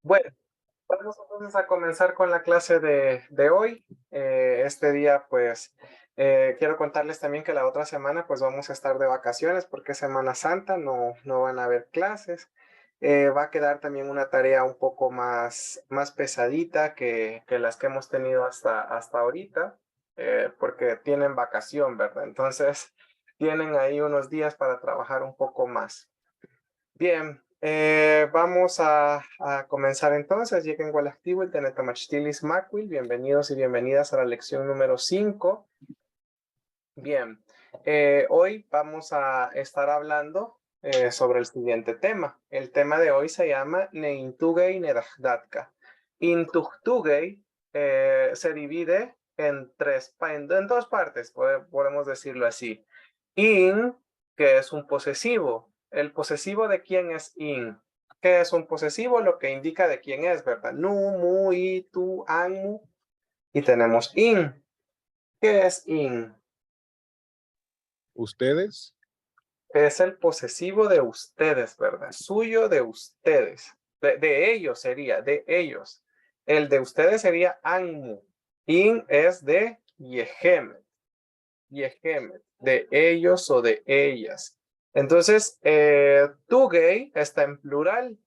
Bueno, vamos entonces a comenzar con la clase de hoy. Este día, pues, quiero contarles también que la otra semana, pues, vamos a estar de vacaciones porque es Semana Santa, no van a haber clases. Va a quedar también una tarea un poco más pesadita que las que hemos tenido hasta ahorita, porque tienen vacación, ¿verdad? Entonces, tienen ahí unos días para trabajar un poco más. Bien, vamos a comenzar entonces. Lleguen al activo el Tenetamachtilis Macuil. Bienvenidos y bienvenidas a la lección número 5. Bien, hoy vamos a estar hablando sobre el siguiente tema. El tema de hoy se llama Neintugei Nedajdatka. Intugtugei se divide en dos partes, podemos decirlo así. In, que es un posesivo. ¿El posesivo de quién es in? ¿Qué es un posesivo? Lo que indica de quién es, ¿verdad? Nu, mu, i, tu, an, mu. Y tenemos in. ¿Qué es in? ¿Ustedes? Es el posesivo de ustedes, ¿verdad? Suyo de ustedes. De ellos sería, de ellos. El de ustedes sería anmu. In es de yehemet. Yehemet. De ellos o de ellas. Entonces, tugei está en plural.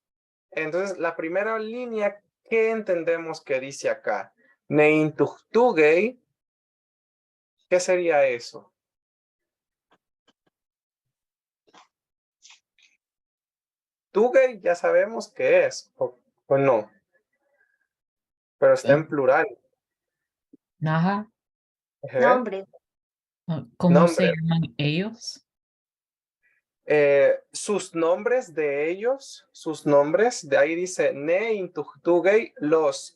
Entonces, la primera línea, ¿qué entendemos que dice acá? Neintuchtugei, ¿qué sería eso? Tugei ya sabemos qué es, o no, pero está en plural. Ajá. Nombre. ¿Cómo se Nombre. llaman ellos? Sus nombres de ellos, sus nombres, de ahí dice ne intuchtugei,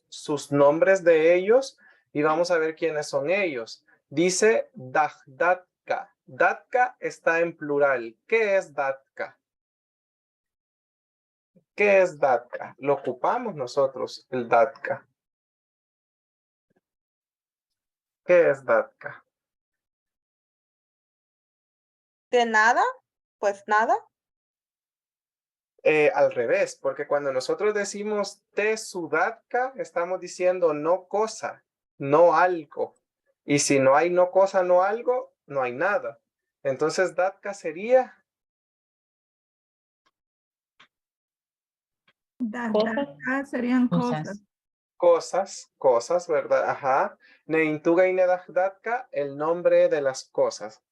sus nombres de ellos, y vamos a ver quiénes son ellos. Dice dajdatka. Datka está en plural. ¿Qué es datka? ¿Qué es datka? Lo ocupamos nosotros, el datka. ¿Qué es datka? De nada, pues nada. Al revés, porque cuando nosotros decimos te sudatka, estamos diciendo no cosa, no algo. Y si no hay no cosa, no algo, no hay nada. Entonces datka sería Cosas serían cosas. cosas, ¿verdad? Ajá. Neintuga y nedajdatka, el nombre de las cosas.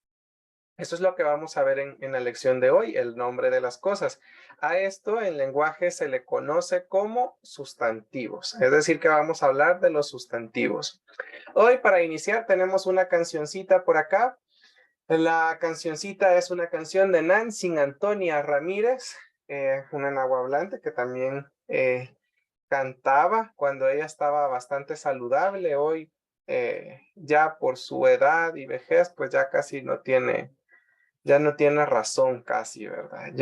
Eso es lo que vamos a ver en la lección de hoy, el nombre de las cosas. A esto en lenguaje se le conoce como sustantivos, es decir, que vamos a hablar de los sustantivos. Hoy para iniciar tenemos una cancioncita por acá. La cancioncita es una canción de Nancy Antonia Ramírez, una nahuablante que también cantaba cuando ella estaba bastante saludable. Hoy ya por su edad y vejez, pues ya casi ya no tiene razón casi, ¿verdad?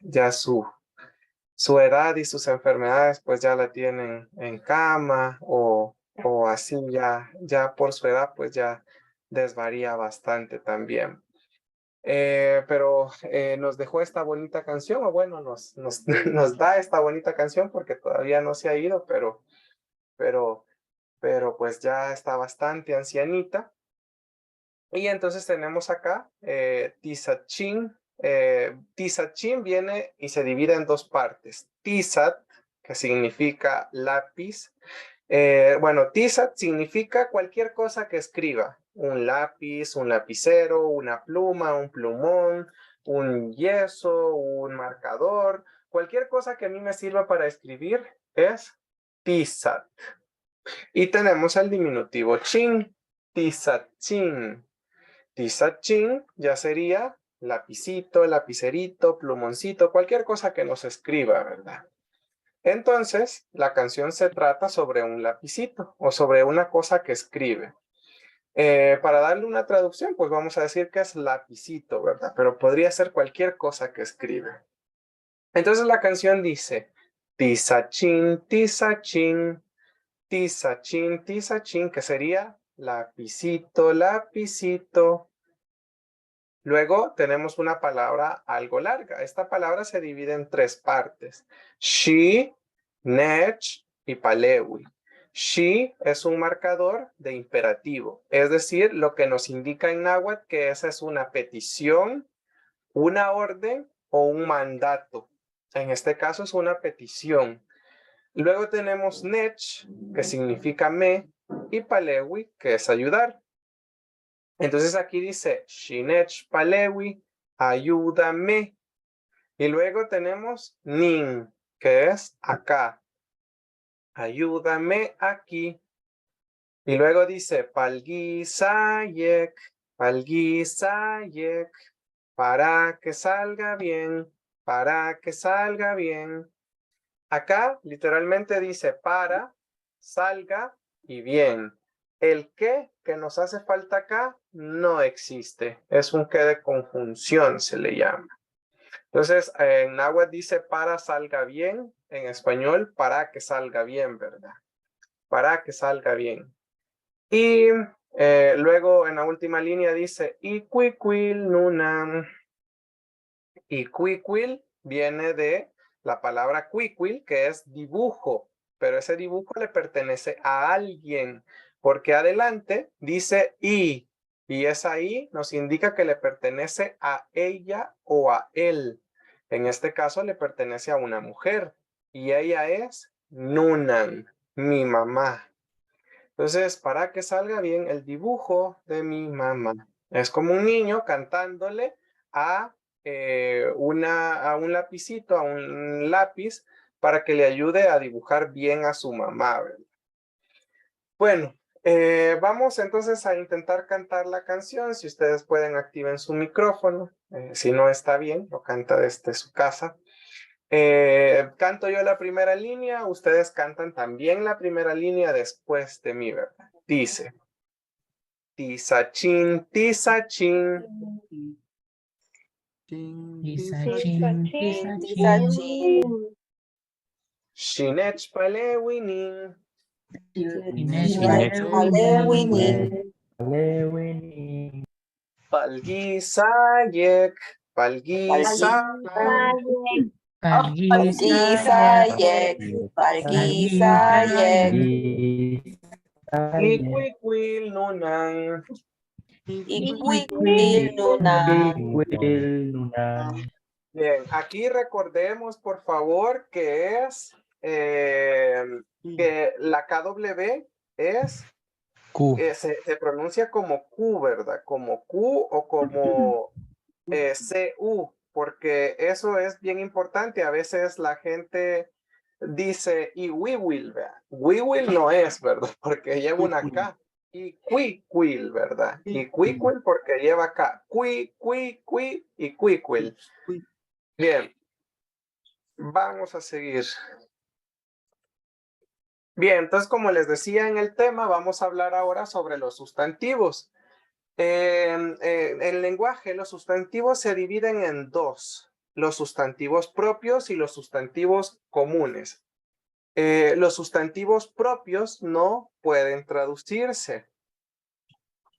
Ya su edad y sus enfermedades pues ya la tienen en cama o así ya por su edad pues ya desvaría bastante también. Pero nos dejó esta bonita canción, o bueno, nos da esta bonita canción porque todavía no se ha ido, pero pues ya está bastante ancianita. Y entonces tenemos acá Tizachín. Tizachín viene y se divide en dos partes. Tizat, que significa lápiz. Bueno, Tizat significa cualquier cosa que escriba. Un lápiz, un lapicero, una pluma, un plumón, un yeso, un marcador. Cualquier cosa que a mí me sirva para escribir es Tizat. Y tenemos el diminutivo chin, Tizachín. Tizachín ya sería lapicito, lapicerito, plumoncito, cualquier cosa que nos escriba, ¿verdad? Entonces, la canción se trata sobre un lapicito o sobre una cosa que escribe. Para darle una traducción, pues vamos a decir que es lapicito, ¿verdad? Pero podría ser cualquier cosa que escribe. Entonces la canción dice, Tizachín, tizachín, tizachín, tizachín, que sería lapicito, lapicito. Luego tenemos una palabra algo larga. Esta palabra se divide en tres partes. She, Nech y Palewi. She es un marcador de imperativo, es decir, lo que nos indica en náhuatl que esa es una petición, una orden o un mandato. En este caso es una petición. Luego tenemos Nech, que significa me, y Palewi, que es ayudar. Entonces aquí dice, Shinech Palewi, ayúdame. Y luego tenemos Nin, que es acá. Ayúdame aquí. Y luego dice, Palgi Sayek, para que salga bien, para que salga bien. Acá literalmente dice para, salga y bien. El que nos hace falta acá no existe. Es un que de conjunción se le llama. Entonces, en náhuatl dice para salga bien. En español, para que salga bien, ¿verdad? Para que salga bien. Y luego en la última línea dice Iquiquil nunam. Iquiquil viene de la palabra quiquil, que es dibujo, pero ese dibujo le pertenece a alguien, porque adelante dice y esa I nos indica que le pertenece a ella o a él. En este caso le pertenece a una mujer, y ella es Nunan, mi mamá. Entonces, para que salga bien el dibujo de mi mamá. Es como un niño cantándole a un lapicito, a un lápiz, para que le ayude a dibujar bien a su mamá, ¿verdad? Bueno, vamos entonces a intentar cantar la canción. Si ustedes pueden, activen su micrófono. Si no está bien, lo canta desde su casa. Canto yo la primera línea, ustedes cantan también la primera línea después de mí, ¿verdad? Dice, tisachín, tisachín. Tisachín, tisachín. Shinech palewinin. Inech Palewinin. Palgi sayek. Palgi sayek. Palgisayek. Palgisayek. Iquiquil nunang. Iquiquil nunam. Bien, aquí recordemos, por favor, que es que la KW es Q. se pronuncia como Q, ¿verdad? Como Q o como CU, porque eso es bien importante. A veces la gente dice y we will, ¿verdad? We will no es, ¿verdad? Porque lleva una K. Y quiquil, ¿verdad? Y quiquil porque lleva K. Qui y quiquil. Bien, vamos a seguir. Bien, entonces como les decía en el tema, vamos a hablar ahora sobre los sustantivos. En el lenguaje, los sustantivos se dividen en dos, los sustantivos propios y los sustantivos comunes. Los sustantivos propios no pueden traducirse.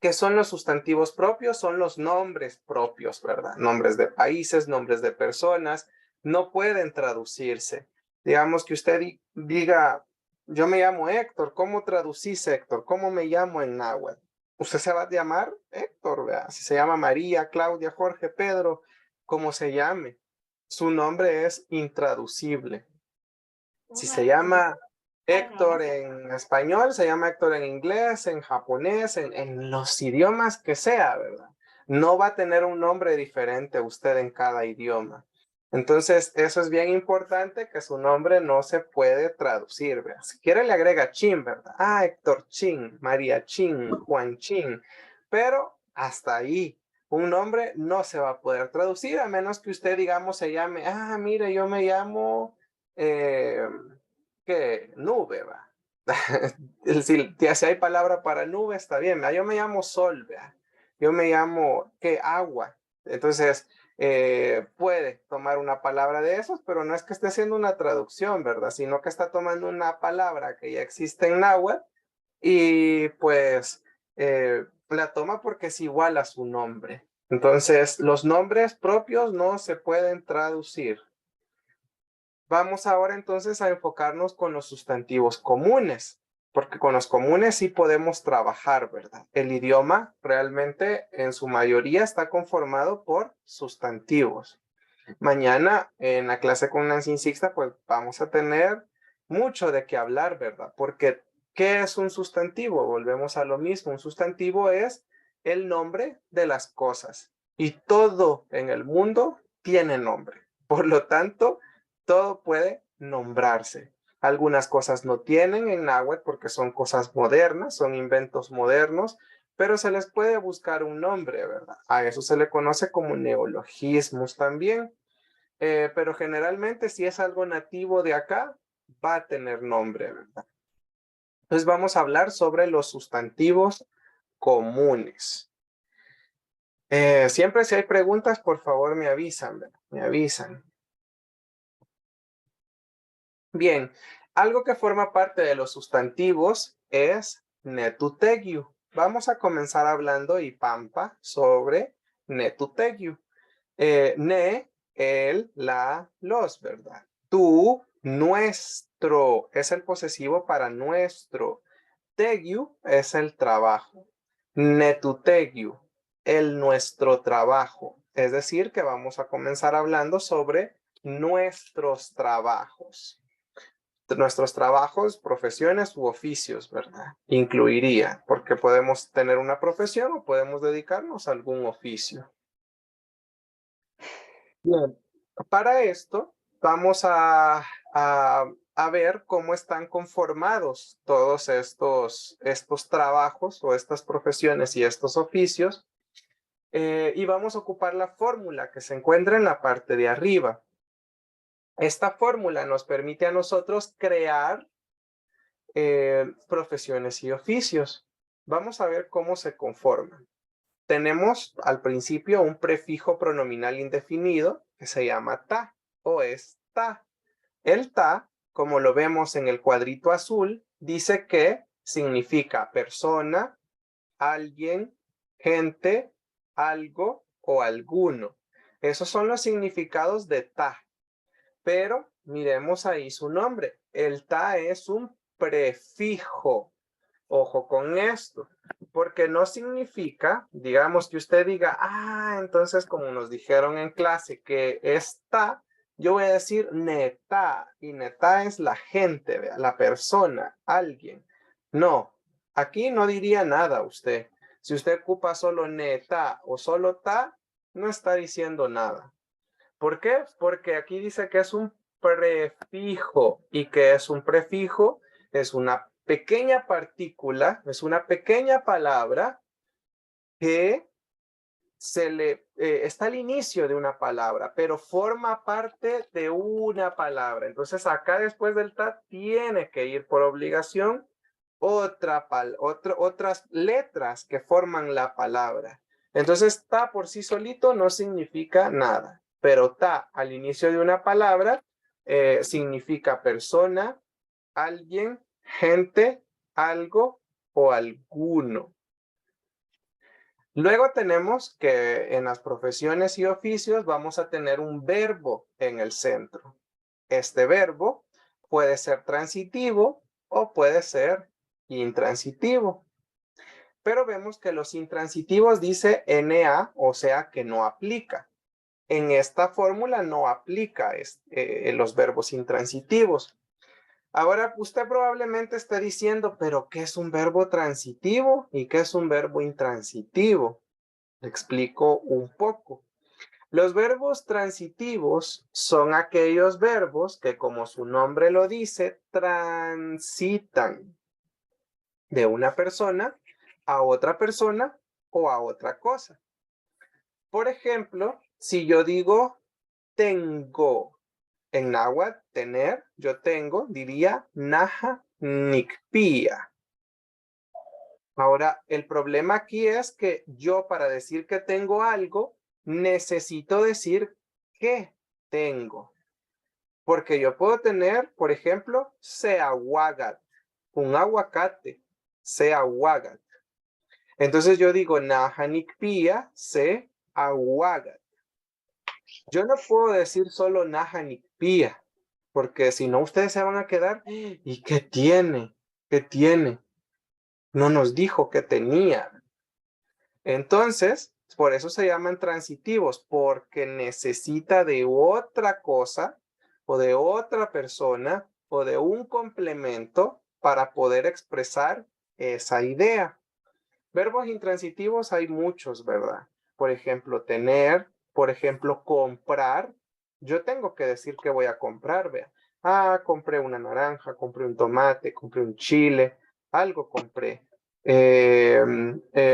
¿Qué son los sustantivos propios? Son los nombres propios, ¿verdad? Nombres de países, nombres de personas, no pueden traducirse. Digamos que usted diga, yo me llamo Héctor, ¿cómo traducís Héctor? ¿Cómo me llamo en náhuatl? Usted se va a llamar Héctor, ¿verdad? Si se llama María, Claudia, Jorge, Pedro, como se llame. Su nombre es intraducible. Si se llama Héctor en español, se llama Héctor en inglés, en japonés, en los idiomas que sea, ¿verdad? No va a tener un nombre diferente usted en cada idioma. Entonces, eso es bien importante, que su nombre no se puede traducir, ¿verdad? Si quiere le agrega Chin, ¿verdad? Ah, Héctor Chin, María Chin, Juan Chin, pero hasta ahí. Un nombre no se va a poder traducir, a menos que usted, digamos, se llame, mire, yo me llamo... que nube, va. Si hay palabra para nube, está bien. Yo me llamo sol, ¿verdad? Yo me llamo agua. Entonces, puede tomar una palabra de esos, pero no es que esté haciendo una traducción, ¿verdad? Sino que está tomando una palabra que ya existe en náhuatl y pues la toma porque es igual a su nombre. Entonces, los nombres propios no se pueden traducir. Vamos ahora entonces a enfocarnos con los sustantivos comunes, porque con los comunes sí podemos trabajar, ¿verdad? El idioma realmente en su mayoría está conformado por sustantivos. Mañana en la clase con Nancy Sixta pues vamos a tener mucho de qué hablar, ¿verdad? Porque ¿qué es un sustantivo? Volvemos a lo mismo. Un sustantivo es el nombre de las cosas y todo en el mundo tiene nombre. Por lo tanto, todo puede nombrarse. Algunas cosas no tienen en náhuatl porque son cosas modernas, son inventos modernos, pero se les puede buscar un nombre, ¿verdad? A eso se le conoce como neologismos también. Pero generalmente si es algo nativo de acá, va a tener nombre, ¿verdad? Entonces vamos a hablar sobre los sustantivos comunes. Siempre si hay preguntas, por favor me avisan, ¿verdad? Me avisan. Bien, algo que forma parte de los sustantivos es netutegyu. Vamos a comenzar hablando y pampa sobre netutegyu. Ne, el, la, los, ¿verdad? Tú, nuestro, es el posesivo para nuestro. Tegyu es el trabajo. Netutegyu, el nuestro trabajo. Es decir, que vamos a comenzar hablando sobre nuestros trabajos. Nuestros trabajos, profesiones u oficios, ¿verdad? Incluiría, porque podemos tener una profesión o podemos dedicarnos a algún oficio. Bien, para esto vamos a ver cómo están conformados todos estos trabajos o estas profesiones y estos oficios. Y vamos a ocupar la fórmula que se encuentra en la parte de arriba. Esta fórmula nos permite a nosotros crear profesiones y oficios. Vamos a ver cómo se conforman. Tenemos al principio un prefijo pronominal indefinido que se llama ta o es ta. El ta, como lo vemos en el cuadrito azul, dice que significa persona, alguien, gente, algo o alguno. Esos son los significados de ta. Pero miremos ahí su nombre. El ta es un prefijo. Ojo con esto, porque no significa, digamos que usted diga, entonces como nos dijeron en clase que está, yo voy a decir neta, y neta es la gente, la persona, alguien. No, aquí no diría nada usted. Si usted ocupa solo neta o solo ta, no está diciendo nada. ¿Por qué? Porque aquí dice que es un prefijo, y que es un prefijo, es una pequeña partícula, es una pequeña palabra que está al inicio de una palabra, pero forma parte de una palabra. Entonces acá después del ta tiene que ir por obligación otras letras que forman la palabra. Entonces ta por sí solito no significa nada, pero ta al inicio de una palabra significa persona, alguien, gente, algo o alguno. Luego tenemos que en las profesiones y oficios vamos a tener un verbo en el centro. Este verbo puede ser transitivo o puede ser intransitivo. Pero vemos que los intransitivos dice NA, o sea que no aplica. En esta fórmula no aplica los verbos intransitivos. Ahora, usted probablemente esté diciendo, pero ¿qué es un verbo transitivo y qué es un verbo intransitivo? Le explico un poco. Los verbos transitivos son aquellos verbos que, como su nombre lo dice, transitan de una persona a otra persona o a otra cosa. Por ejemplo, si yo digo tengo, en náhuatl, tener, yo tengo, diría naja nikpia. Ahora, el problema aquí es que yo para decir que tengo algo, necesito decir qué tengo. Porque yo puedo tener, por ejemplo, seahuagat, un aguacate, seahuagat. Entonces yo digo naja nikpia seahuagat. Yo no puedo decir solo naja nikpia. porque si no ustedes se van a quedar, ¿y qué tiene? ¿Qué tiene? No nos dijo que tenía. Entonces, por eso se llaman transitivos, porque necesita de otra cosa o de otra persona o de un complemento para poder expresar esa idea. Verbos intransitivos hay muchos, ¿verdad? Por ejemplo, tener, por ejemplo, comprar. Yo tengo que decir que voy a comprar, vea. Ah, compré una naranja, compré un tomate, compré un chile, algo compré.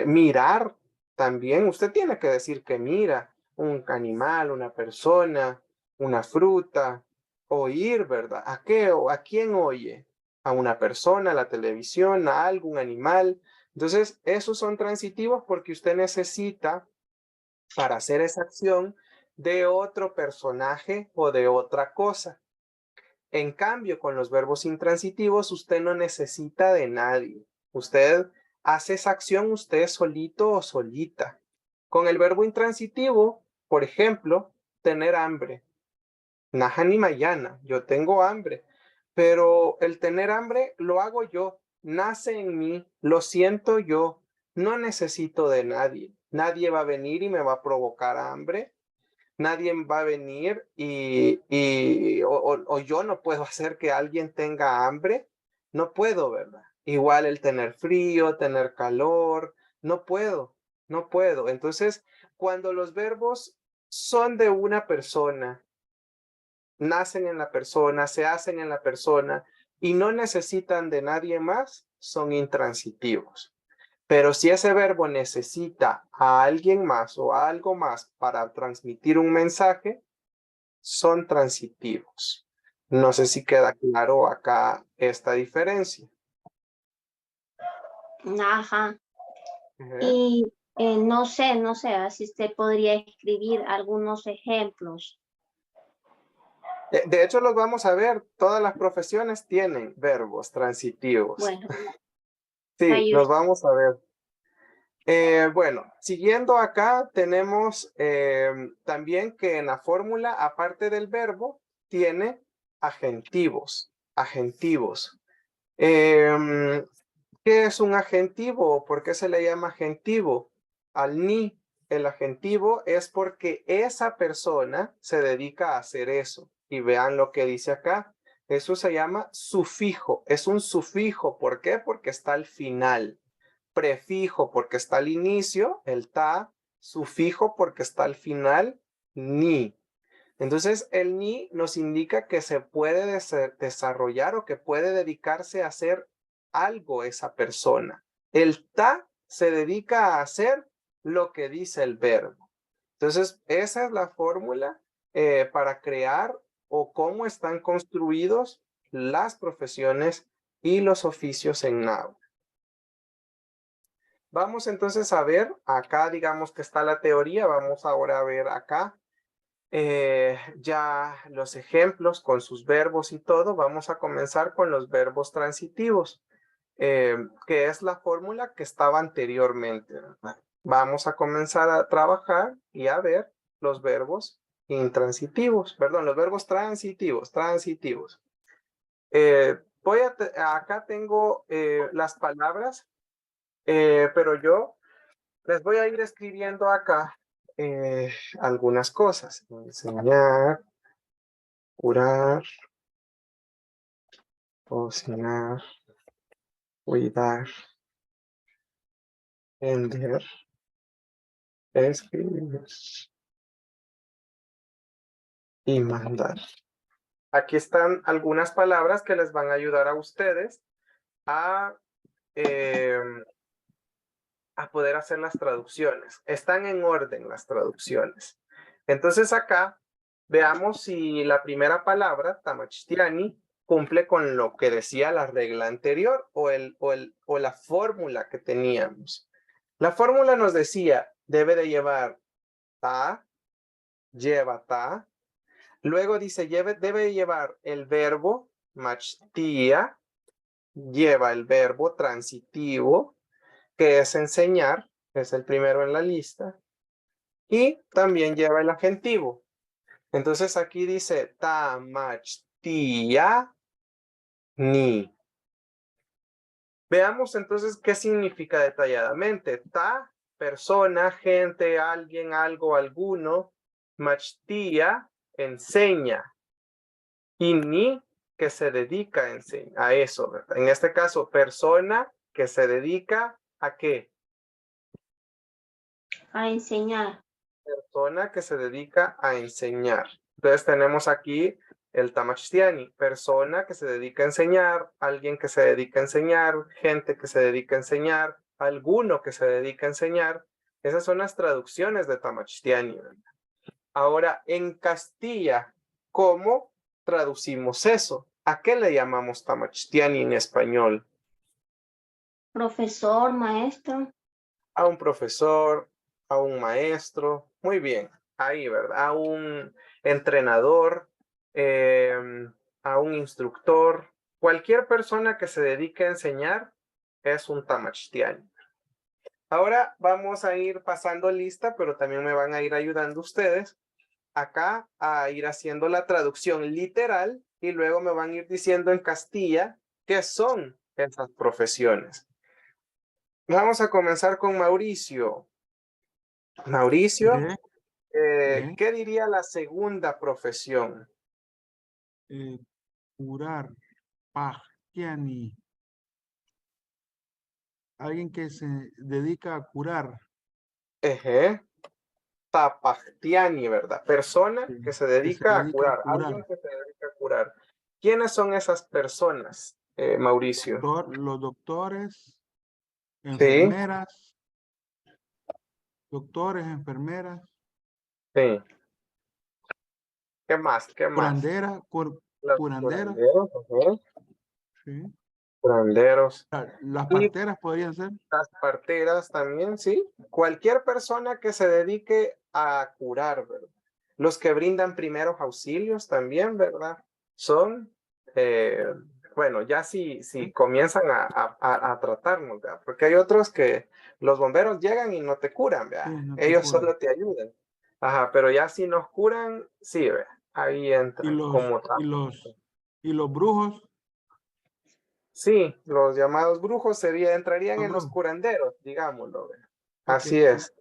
Mirar también, usted tiene que decir que mira un animal, una persona, una fruta. Oír, ¿verdad? ¿A qué o a quién oye? A una persona, a la televisión, a algún animal. Entonces, esos son transitivos porque usted necesita, para hacer esa acción, de otro personaje o de otra cosa. En cambio, con los verbos intransitivos, usted no necesita de nadie. Usted hace esa acción usted solito o solita. Con el verbo intransitivo, por ejemplo, tener hambre. Nahani Mayana, yo tengo hambre, pero el tener hambre lo hago yo, nace en mí, lo siento yo, no necesito de nadie. Nadie va a venir y me va a provocar hambre, nadie va a venir o yo no puedo hacer que alguien tenga hambre, no puedo, ¿verdad? Igual el tener frío, tener calor, no puedo, no puedo. Entonces, cuando los verbos son de una persona, nacen en la persona, se hacen en la persona y no necesitan de nadie más, son intransitivos. Pero si ese verbo necesita a alguien más o a algo más para transmitir un mensaje, son transitivos. No sé si queda claro acá esta diferencia. Ajá. Y no sé, así usted podría escribir algunos ejemplos. De hecho, los vamos a ver. Todas las profesiones tienen verbos transitivos. Bueno. Sí, los vamos a ver. Bueno, siguiendo acá, tenemos también que en la fórmula, aparte del verbo, tiene agentivos. Agentivos. ¿Qué es un agentivo? ¿Por qué se le llama agentivo? Al ni, el agentivo es porque esa persona se dedica a hacer eso. Y vean lo que dice acá. Eso se llama sufijo. Es un sufijo. ¿Por qué? Porque está al final. Prefijo porque está al inicio, el ta. Sufijo porque está al final, ni. Entonces, el ni nos indica que se puede desarrollar o que puede dedicarse a hacer algo esa persona. El ta se dedica a hacer lo que dice el verbo. Entonces, esa es la fórmula para crear o cómo están construidos las profesiones y los oficios en Náhuatl. Vamos entonces a ver, acá digamos que está la teoría, vamos ahora a ver acá ya los ejemplos con sus verbos y todo. Vamos a comenzar con los verbos transitivos, que es la fórmula que estaba anteriormente, ¿verdad? Vamos a comenzar a trabajar y a ver los verbos intransitivos, perdón, los verbos transitivos. Acá tengo las palabras, pero yo les voy a ir escribiendo acá algunas cosas. Enseñar, curar, cocinar, cuidar, vender, escribir y mandar. Aquí están algunas palabras que les van a ayudar a ustedes a poder hacer las traducciones. Están en orden las traducciones. Entonces acá veamos si la primera palabra, Tamachtiani, cumple con lo que decía la regla anterior o la fórmula que teníamos. La fórmula nos decía, debe de llevar ta, lleva ta. Luego dice, debe llevar el verbo machtia, lleva el verbo transitivo, que es enseñar, que es el primero en la lista, y también lleva el agentivo. Entonces aquí dice tamachtia, ni. Veamos entonces qué significa detalladamente. Ta, persona, gente, alguien, algo, alguno. Machtia, enseña. Y ni, que se dedica a eso, ¿verdad? En este caso, persona que se dedica ¿a qué? A enseñar. Persona que se dedica a enseñar. Entonces tenemos aquí el tamachtiani, persona que se dedica a enseñar, alguien que se dedica a enseñar, gente que se dedica a enseñar, alguno que se dedica a enseñar. Esas son las traducciones de tamachtiani. Ahora, en Castilla, ¿cómo traducimos eso? ¿A qué le llamamos tamachtiani en español? Profesor, maestro. A un profesor, a un maestro, muy bien, ahí, ¿verdad? A un entrenador, a un instructor, cualquier persona que se dedique a enseñar es un tamachtiani. Ahora vamos a ir pasando lista, pero también me van a ir ayudando ustedes acá a ir haciendo la traducción literal y luego me van a ir diciendo en Castilla qué son esas profesiones. Vamos a comenzar con Mauricio. Mauricio, ¿qué diría la segunda profesión? Curar, pajtiani. Alguien que se dedica a curar. Tapajtiani, ¿verdad? Persona que se dedica a curar. Alguien que se dedica a curar. ¿Quiénes son esas personas, Mauricio? Los doctores, enfermeras. Sí. Doctores, enfermeras. Sí. ¿Qué más? ¿Qué más? Curanderos. Sí. Curanderos. Las parteras podrían ser. Las parteras también, sí. Cualquier persona que se dedique a curar, ¿verdad? Los que brindan primeros auxilios también, ¿verdad? Son, bueno, ya si comienzan a tratarnos, ¿verdad? Porque hay otros que los bomberos llegan y no te curan, ¿verdad? Sí, no ellos curan. Solo te ayudan. Ajá, pero ya si nos curan, sí, ¿verdad? Ahí entran. ¿Y los brujos? Sí, los llamados brujos entrarían en los curanderos, digámoslo. ¿verdad? Así es.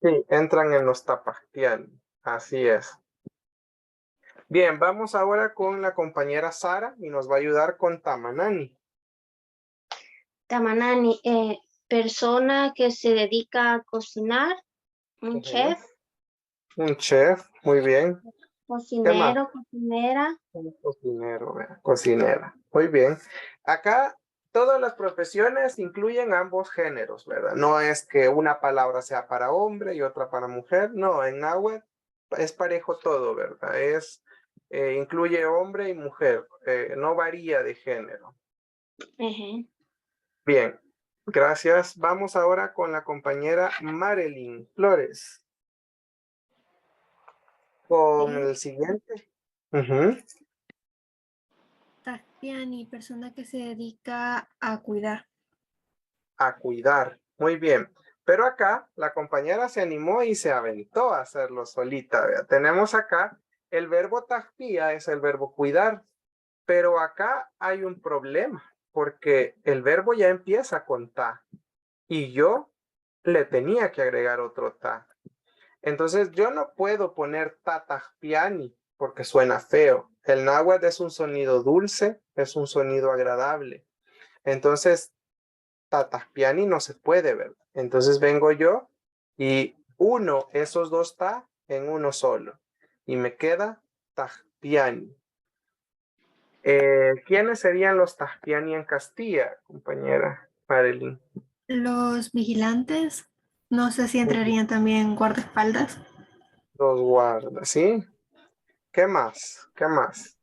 Sí, entran en los tapajtiani. Así es. Bien, vamos ahora con la compañera Sara y nos va a ayudar con tamanani. Tamanani, persona que se dedica a cocinar, un chef. Un chef, muy bien. Cocinero, cocinera. Un cocinero, cocinera. Muy bien. Acá todas las profesiones incluyen ambos géneros, ¿verdad? No es que una palabra sea para hombre y otra para mujer. No, en náhuatl es parejo todo, ¿verdad? Incluye hombre y mujer. No varía de género. Bien, gracias. Vamos ahora con la compañera Marilyn Flores. Con el siguiente. Tastiani, persona que se dedica a cuidar. A cuidar. Muy bien. Pero acá la compañera se animó y se aventó a hacerlo solita. ¿Vea? Tenemos acá el verbo tajpía, es el verbo cuidar. Pero acá hay un problema porque el verbo ya empieza con ta. Y yo le tenía que agregar otro ta. Entonces yo no puedo poner ta tajpiani porque suena feo. El náhuatl es un sonido dulce, es un sonido agradable. Entonces tatajpiani no se puede ver. Entonces vengo yo y uno esos dos ta en uno solo. Y me queda tajpiani. ¿Quiénes serían los tajpiani en Castilla, compañera Marilyn? Los vigilantes, no sé si entrarían también guardaespaldas. Los guardas, ¿sí? ¿Qué más? ¿Qué más?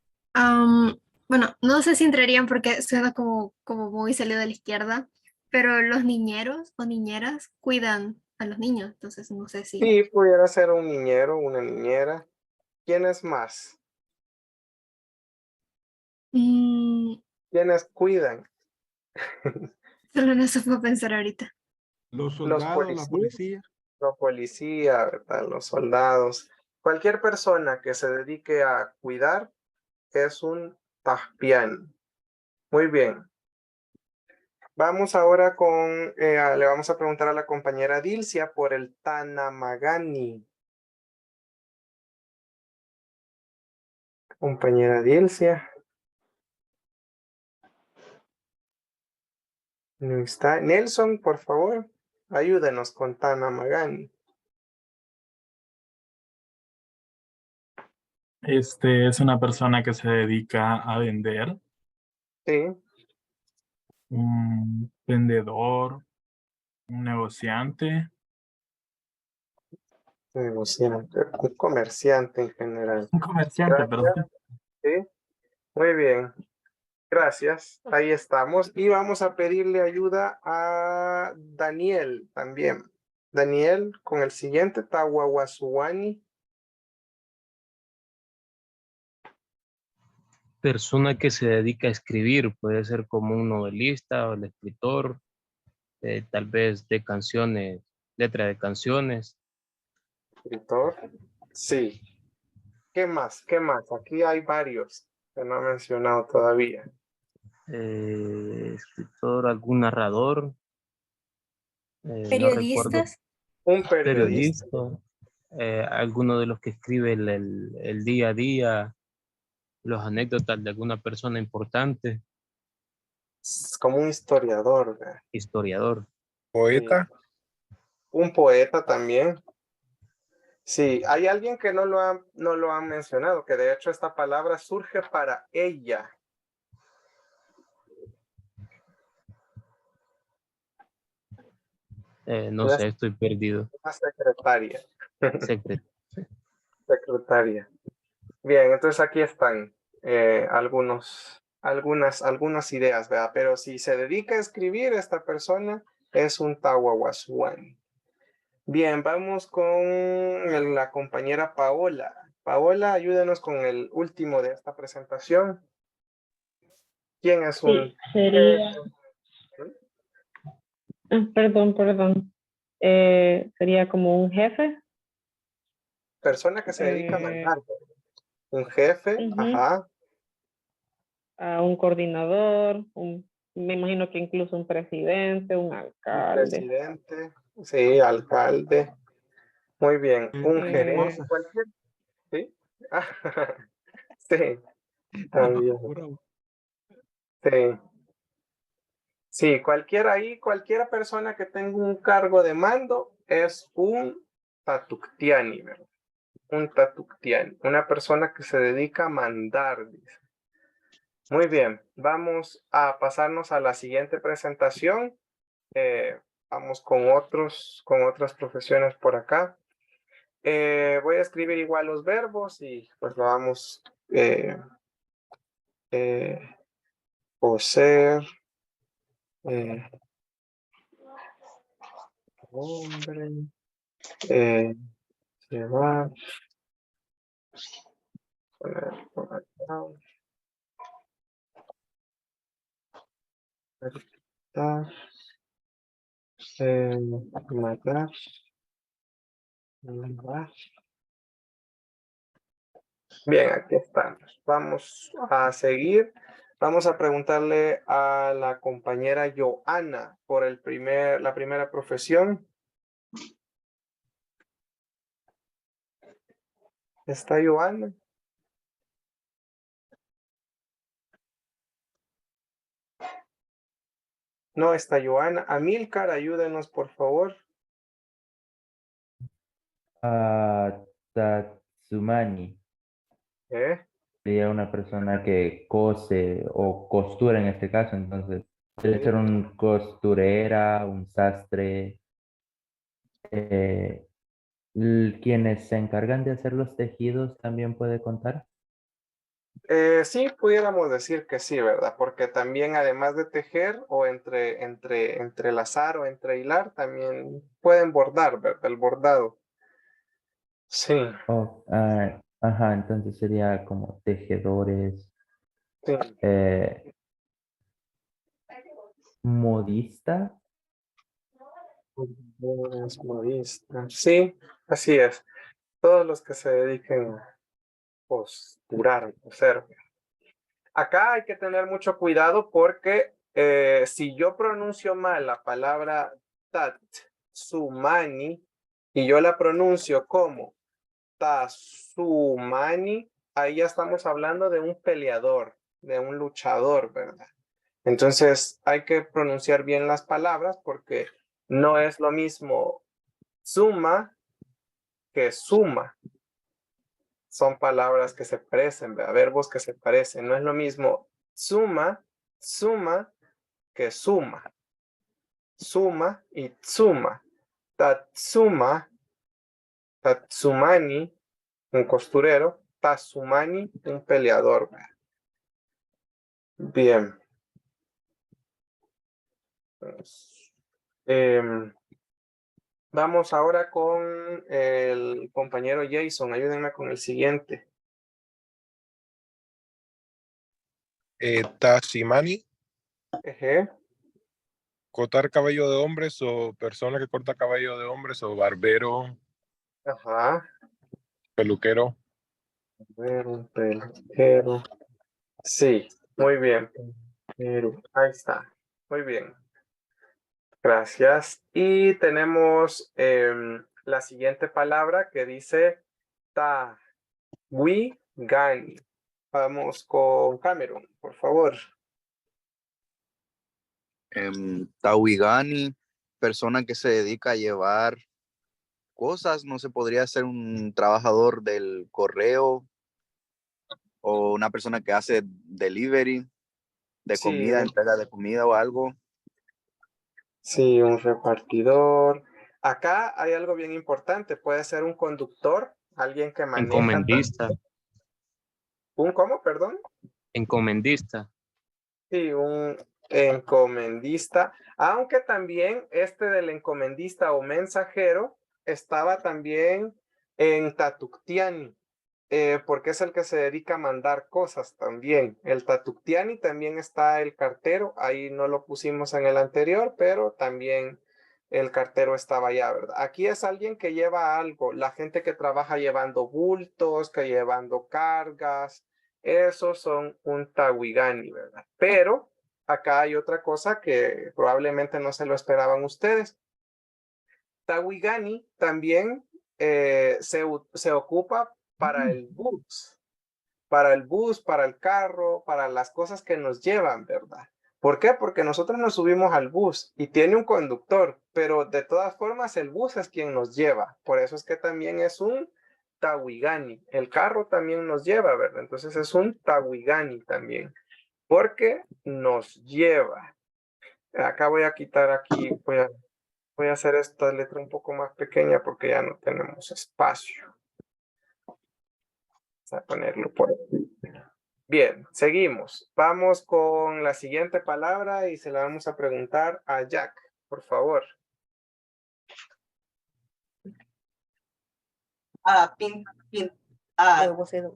Bueno, no sé si entrarían porque suena como muy salido de la izquierda, pero los niñeros o niñeras cuidan a los niños, entonces no sé si... Sí, pudiera ser un niñero, una niñera. ¿Quiénes más? ¿Quiénes cuidan? Solo no se puede pensar ahorita. Los soldados, la policía. Los policías, ¿verdad? Los soldados. Cualquier persona que se dedique a cuidar es un tahpiani. Muy bien. Vamos ahora con, le vamos a preguntar a la compañera Dilcia por el tanamagani. Compañera Dilcia. No está. Nelson, por favor, ayúdenos con tanamagani. Es una persona que se dedica a vender, Sí, un vendedor, un negociante, negociante, un comerciante en general. un comerciante, Gracias. perdón. Sí, muy bien. Gracias. Ahí estamos. Y vamos a pedirle ayuda a Daniel también. Daniel, con el siguiente, Tawawasuwani. Persona que se dedica a escribir, puede ser como un novelista o el escritor, tal vez de canciones, letra de canciones. Escritor. Sí. ¿Qué más? ¿Qué más? Aquí hay varios que no he mencionado todavía. Escritor, algún narrador. No recuerdo. Periodistas. Un periodista. Alguno de los que escribe el día a día, los anécdotas de alguna persona importante. Es como un historiador. ¿Verdad? Historiador. Poeta. Un poeta también. Sí, hay alguien que no lo ha mencionado, que de hecho esta palabra surge para ella. No sé, estoy perdido. Una secretaria. Secretaria. Secretaria. Bien, entonces aquí están algunas ideas, ¿verdad? Pero si se dedica a escribir, esta persona es un Tawawasuwani. Bien, vamos con la compañera Paola. Paola, ayúdenos con el último de esta presentación. ¿Quién es un...? Sería... Perdón. Sería como un jefe. Persona que se dedica a mandar. Un jefe, ajá. A un coordinador, me imagino que incluso un presidente, un alcalde. Un presidente, sí, alcalde. Muy bien. Un gerente, cualquier. Sí. Sí. También. Sí. Sí, cualquiera persona que tenga un cargo de mando es un tatuktiani, ¿verdad? Un tatuktiani, una persona que se dedica a mandar, dice. Muy bien, vamos a pasarnos a la siguiente presentación. Vamos con otras profesiones por acá. Voy a escribir igual los verbos y pues lo vamos poseer, hombre, llevar, poner por acá, matar, llevar. Bien, aquí estamos. Vamos a seguir. Vamos a preguntarle a la compañera Joana por la primera profesión. ¿Está Joana? No está Joana. Amílcar, ayúdenos, por favor. Tatsumani. Sería una persona que cose o costura en este caso, entonces puede ser un costurera, un sastre, quienes se encargan de hacer los tejidos también puede contar. Sí, pudiéramos decir que sí, ¿verdad? Porque también además de tejer o entrelazar o entrehilar, también pueden bordar, ¿verdad? El bordado. Sí. Ajá, entonces sería como tejedores, Sí. Modista. Modista. Sí, así es. Todos los que se dediquen a costurar, coser. Acá hay que tener mucho cuidado porque si yo pronuncio mal la palabra Tatsumani y yo la pronuncio como Tatsumani, ahí ya estamos hablando de un peleador, de un luchador, ¿verdad? Entonces hay que pronunciar bien las palabras porque no es lo mismo suma que suma. Son palabras que se parecen, ¿verdad? Verbos que se parecen. No es lo mismo suma que suma. Suma y tsuma. Tatsuma, tatsumani, un costurero. Tatsumani, un peleador, ¿verdad? Bien. Vamos ahora con el compañero Jason. Ayúdenme con el siguiente. Tashimani. Eje. Cortar cabello de hombres o persona que corta cabello de hombres o barbero. Ajá. Peluquero. Peluquero. Sí, muy bien. Ahí está. Muy bien. Gracias. Y tenemos la siguiente palabra que dice Tawigani. Vamos con Cameron, por favor. Tawigani, persona que se dedica a llevar cosas, no se podría ser un trabajador del correo o una persona que hace delivery de comida, entrega de comida o algo. Sí, un repartidor. Acá hay algo bien importante. Puede ser un conductor, alguien que maneja. Encomendista. ¿Un cómo, perdón? Encomendista. Sí, un encomendista. Aunque también este del encomendista o mensajero estaba también en Tatuktiani, porque es el que se dedica a mandar cosas también. El Tatuktiani también está el cartero, ahí no lo pusimos en el anterior, pero también el cartero estaba allá, ¿verdad? Aquí es alguien que lleva algo, la gente que trabaja llevando bultos, que llevando cargas, esos son un Tawigani, ¿verdad? Pero acá hay otra cosa que probablemente no se lo esperaban ustedes. Tawigani también se ocupa para el bus, para el carro, para las cosas que nos llevan, ¿verdad? ¿Por qué? Porque nosotros nos subimos al bus y tiene un conductor, pero de todas formas el bus es quien nos lleva. Por eso es que también es un Tawigani. El carro también nos lleva, ¿verdad? Entonces es un Tawigani también, porque nos lleva. Acá voy a quitar aquí, voy a hacer esta letra un poco más pequeña porque ya no tenemos espacio. Vamos a ponerlo por aquí. Bien, seguimos. Vamos con la siguiente palabra y se la vamos a preguntar a Jack, por favor.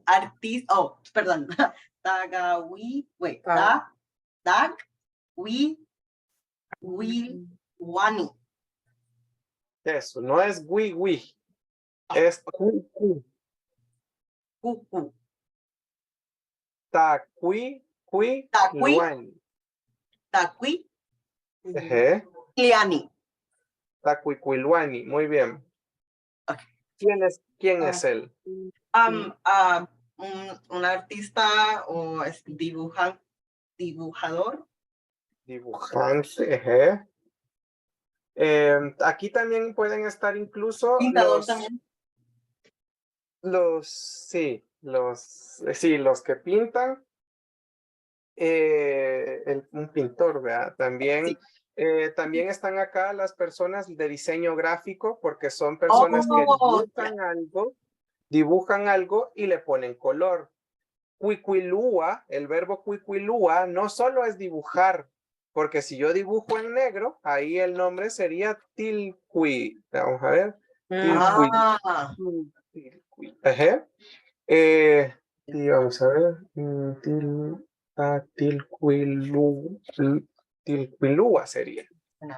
Artista, oh, perdón. Tagawi, wait, Wani. Eso, no es wi, es cu. Cucu. Tacuiluani. Liani. Tacuicuiluani, muy bien. ¿Quién es él? Un artista o es dibujador. Dibujante, aquí también pueden estar incluso los que pintan, un pintor, ¿verdad? También, sí. También están acá las personas de diseño gráfico, porque son personas que dibujan algo y le ponen color. Cuicuilúa, el verbo cuicuilúa no solo es dibujar, porque si yo dibujo en negro, ahí el nombre sería tilcui. Vamos a ver. Tilcui. Y vamos a ver. Tilcuilúa sería.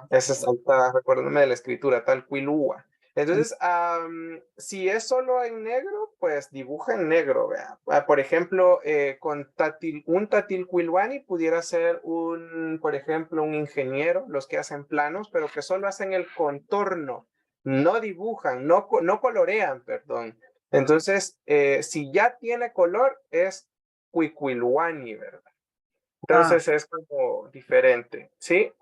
Esa es, recuérdame de la escritura, talcuilúa. Entonces, si es solo en negro, pues dibuja en negro, vea. Por ejemplo, con un Tatilquilhuani pudiera ser por ejemplo, un ingeniero, los que hacen planos, pero que solo hacen el contorno, no dibujan, no colorean, perdón. Entonces, si ya tiene color, es Cuicuilhuani, ¿verdad? Entonces es como diferente, ¿sí?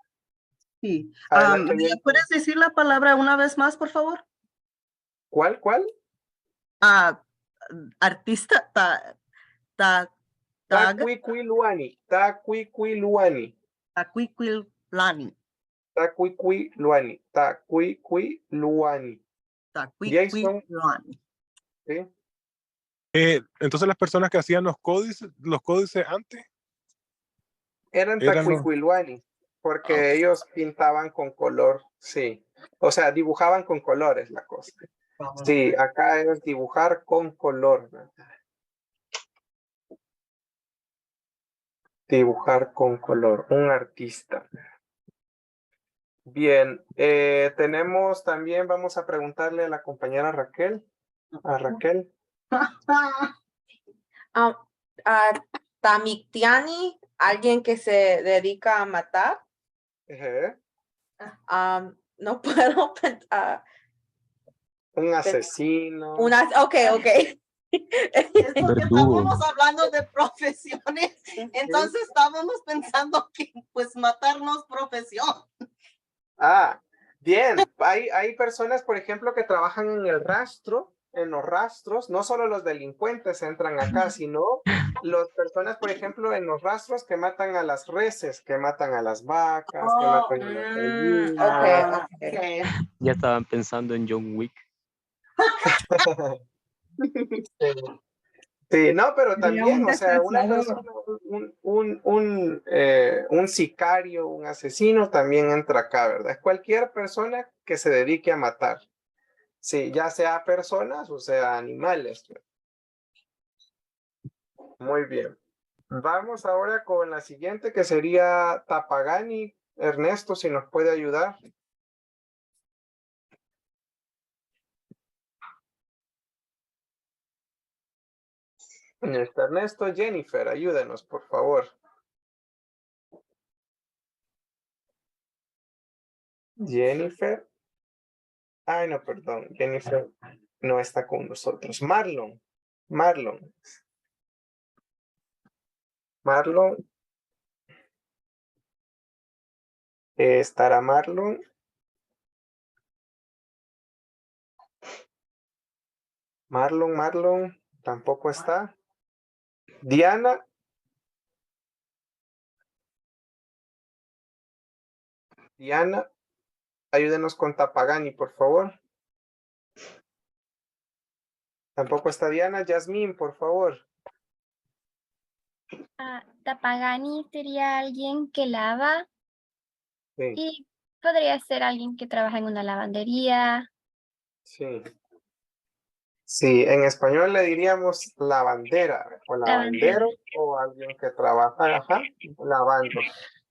Sí. Adelante, ¿Me puedes decir la palabra una vez más, por favor? ¿Cuál? Artista, Tacuicuilhuani. Tacuicuilhuani. Tacuicuilhuani. Tacuicuilhuani. Jason. ¿Sí? Entonces las personas que hacían los códices antes eran Tacuicuilhuani, porque ellos pintaban con color, sí. O sea, dibujaban con colores la cosa. Sí, acá es dibujar con color, ¿verdad? Dibujar con color, un artista. Bien, tenemos también, vamos a preguntarle a la compañera Raquel. A Raquel. Tamiktiani, alguien que se dedica a matar. No puedo pensar. Un asesino. Ok. Es porque estábamos hablando de profesiones, entonces estábamos pensando que pues matar no es profesión. Bien. Hay personas, por ejemplo, que trabajan en el rastro, en los rastros. No solo los delincuentes entran acá, sino las personas, por ejemplo, en los rastros que matan a las reses, que matan a las vacas, que matan a las gallinas. Okay. Ya estaban pensando en John Wick. Sí, no, pero también, o sea, una persona, un sicario, un asesino también entra acá, ¿verdad? Cualquier persona que se dedique a matar. Sí, ya sea personas o sea animales. Muy bien. Vamos ahora con la siguiente, que sería Tapagani. Ernesto, si nos puede ayudar. Ernesto, Jennifer, ayúdenos, por favor. Jennifer. Ay, no, perdón. Jennifer no está con nosotros. Marlon. ¿Estará Marlon? Marlon, tampoco está. Diana. Diana, ayúdenos con Tapagani, por favor. Tampoco está Diana. Yasmín, por favor. Tapagani sería alguien que lava. Sí. Y podría ser alguien que trabaja en una lavandería. Sí. Sí, en español le diríamos lavandera o lavandero o alguien que trabaja, lavando.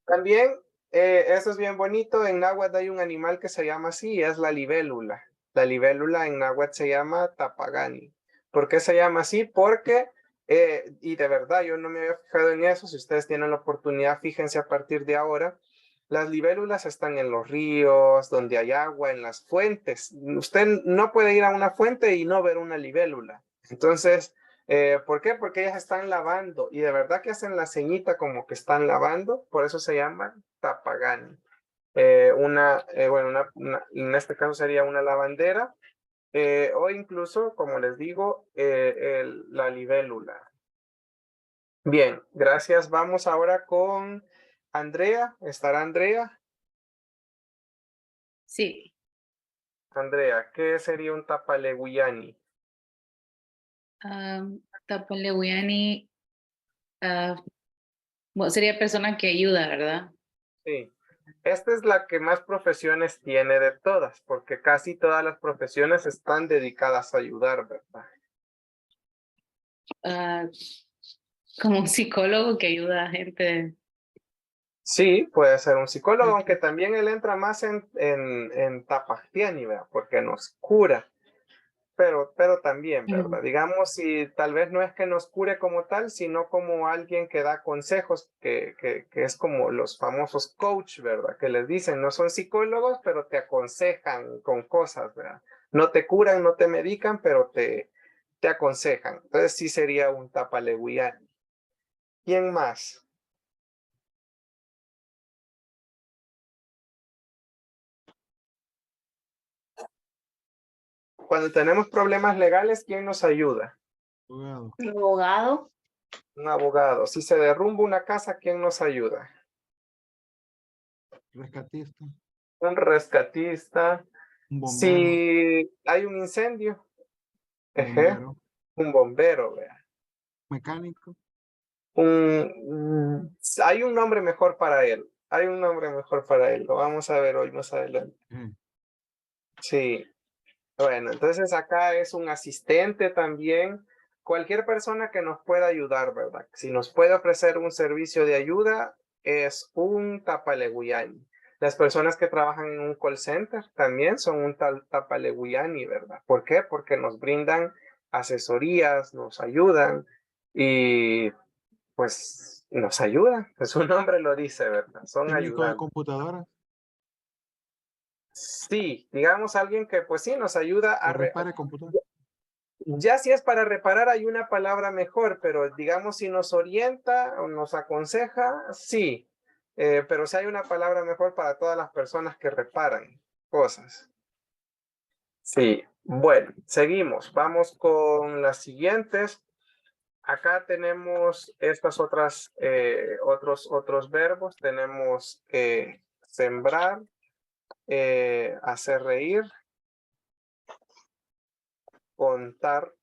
También, eso es bien bonito, en náhuatl hay un animal que se llama así, es la libélula. La libélula en náhuatl se llama Tapagani. ¿Por qué se llama así? Porque, y de verdad yo no me había fijado en eso, si ustedes tienen la oportunidad, fíjense a partir de ahora. Las libélulas están en los ríos, donde hay agua, en las fuentes. Usted no puede ir a una fuente y no ver una libélula. Entonces, ¿por qué? Porque ellas están lavando y de verdad que hacen la ceñita como que están lavando, por eso se llama Tapagani. En este caso sería una lavandera o incluso, como les digo, la libélula. Bien, gracias. Vamos ahora con Andrea. ¿Estará Andrea? Sí. Andrea, ¿qué sería un Tapalewiani? Tapalewiani sería persona que ayuda, ¿verdad? Sí. Esta es la que más profesiones tiene de todas, porque casi todas las profesiones están dedicadas a ayudar, ¿verdad? Como un psicólogo que ayuda a gente. Sí, puede ser un psicólogo, aunque también él entra más en tapajtiani, ¿verdad? Porque nos cura. Pero también, ¿verdad? Digamos, si tal vez no es que nos cure como tal, sino como alguien que da consejos, que es como los famosos coach, ¿verdad? Que les dicen, no son psicólogos, pero te aconsejan con cosas, ¿verdad? No te curan, no te medican, pero te aconsejan. Entonces sí sería un tapaleguiani. ¿Quién más? Cuando tenemos problemas legales, ¿quién nos ayuda? Abogado. Un abogado. Un abogado. Si se derrumba una casa, ¿quién nos ayuda? Rescatista. Un rescatista. Un bombero. Si hay un incendio, Un bombero. un bombero, vea. Mecánico. Hay un nombre mejor para él. Hay un nombre mejor para él. Lo vamos a ver hoy más adelante. Sí. Bueno, entonces acá es un asistente también. Cualquier persona que nos pueda ayudar, ¿verdad? Si nos puede ofrecer un servicio de ayuda, es un tapaleguiani. Las personas que trabajan en un call center también son un tapaleguiani, ¿verdad? ¿Por qué? Porque nos brindan asesorías, nos ayudan y pues nos ayudan. Su nombre lo dice, ¿verdad? Son Técnico de ayudantes. computadora. Sí, digamos alguien que pues sí nos ayuda a repare computadora. Ya si es para reparar hay una palabra mejor, pero digamos si nos orienta o nos aconseja, sí. Pero si hay una palabra mejor para todas las personas que reparan cosas. Sí, bueno, seguimos. Vamos con las siguientes. Acá tenemos estas otras, otros verbos. Tenemos sembrar, hacer reír, contar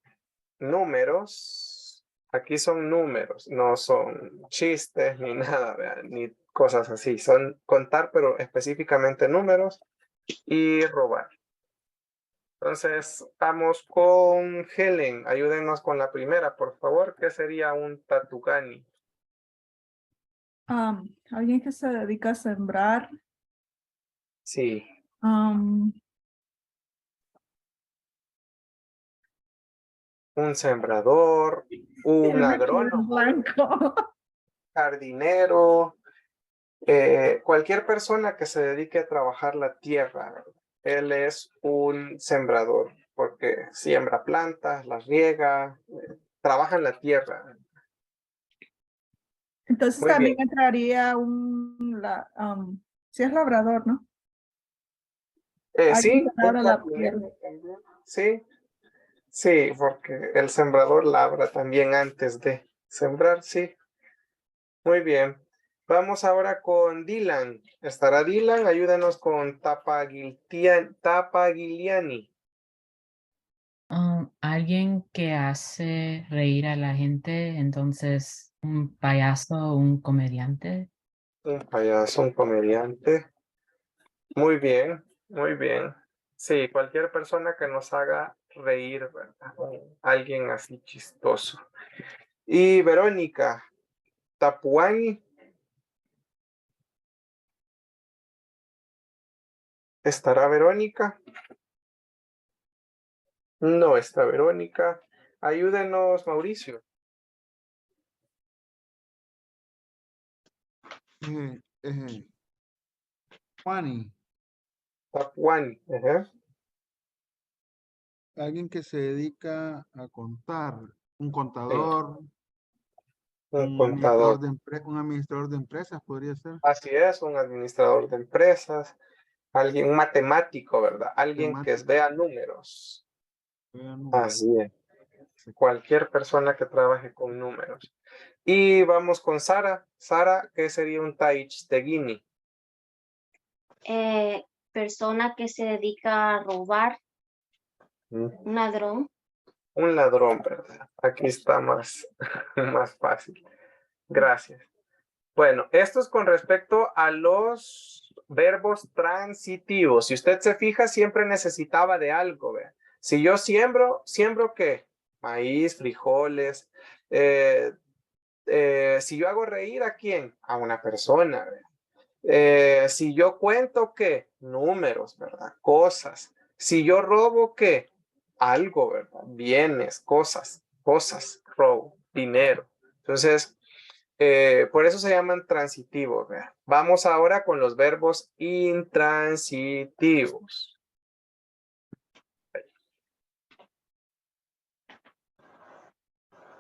números. Aquí son números, no son chistes ni nada, ¿verdad? Ni cosas así. Son contar, pero específicamente números y robar. Entonces, vamos con Helen. Ayúdenos con la primera, por favor. ¿Qué sería un tatugani? Alguien que se dedica a sembrar. Sí. Un sembrador, un agrónomo, jardinero, cualquier persona que se dedique a trabajar la tierra. Él es un sembrador porque siembra plantas, las riega, trabaja en la tierra. Entonces Muy también bien. entraría si es labrador, ¿no? Sí, Alguien que labra la tierra. sí, sí, porque el sembrador labra también antes de sembrar, sí. Muy bien. Vamos ahora con Dylan. ¿Estará Dylan? Ayúdanos con Tapaguiliani. Alguien que hace reír a la gente, entonces un payaso, un comediante. Un payaso, un comediante. Muy bien, muy bien. Sí, cualquier persona que nos haga reír, ¿verdad? Alguien así chistoso. Y Verónica, Tapuani. ¿Estará Verónica? No está Verónica. Ayúdenos, Mauricio. Juani. Tapuani. Alguien que se dedica a contar. Un contador. Un contador. Un administrador de empresas podría ser. Así es, un administrador de empresas. Alguien, un matemático, ¿verdad? Alguien que vea números. Así es. Cualquier persona que trabaje con números. Y vamos con Sara. Sara, ¿qué sería un taich-teguini? Persona que se dedica a robar. Un ladrón. Un ladrón, ¿verdad? Aquí está más fácil. Gracias. Bueno, esto es con respecto a los verbos transitivos. Si usted se fija, siempre necesitaba de algo, ¿ve? Si yo siembro, ¿siembro qué? Maíz, frijoles. Si yo hago reír, ¿a quién? A una persona, ¿ve? Si yo cuento, ¿qué? Números, ¿verdad? Cosas. Si yo robo, ¿qué? Algo, ¿verdad? Bienes, cosas, robo, dinero. Entonces, por eso se llaman transitivos, ¿verdad? Vamos ahora con los verbos intransitivos.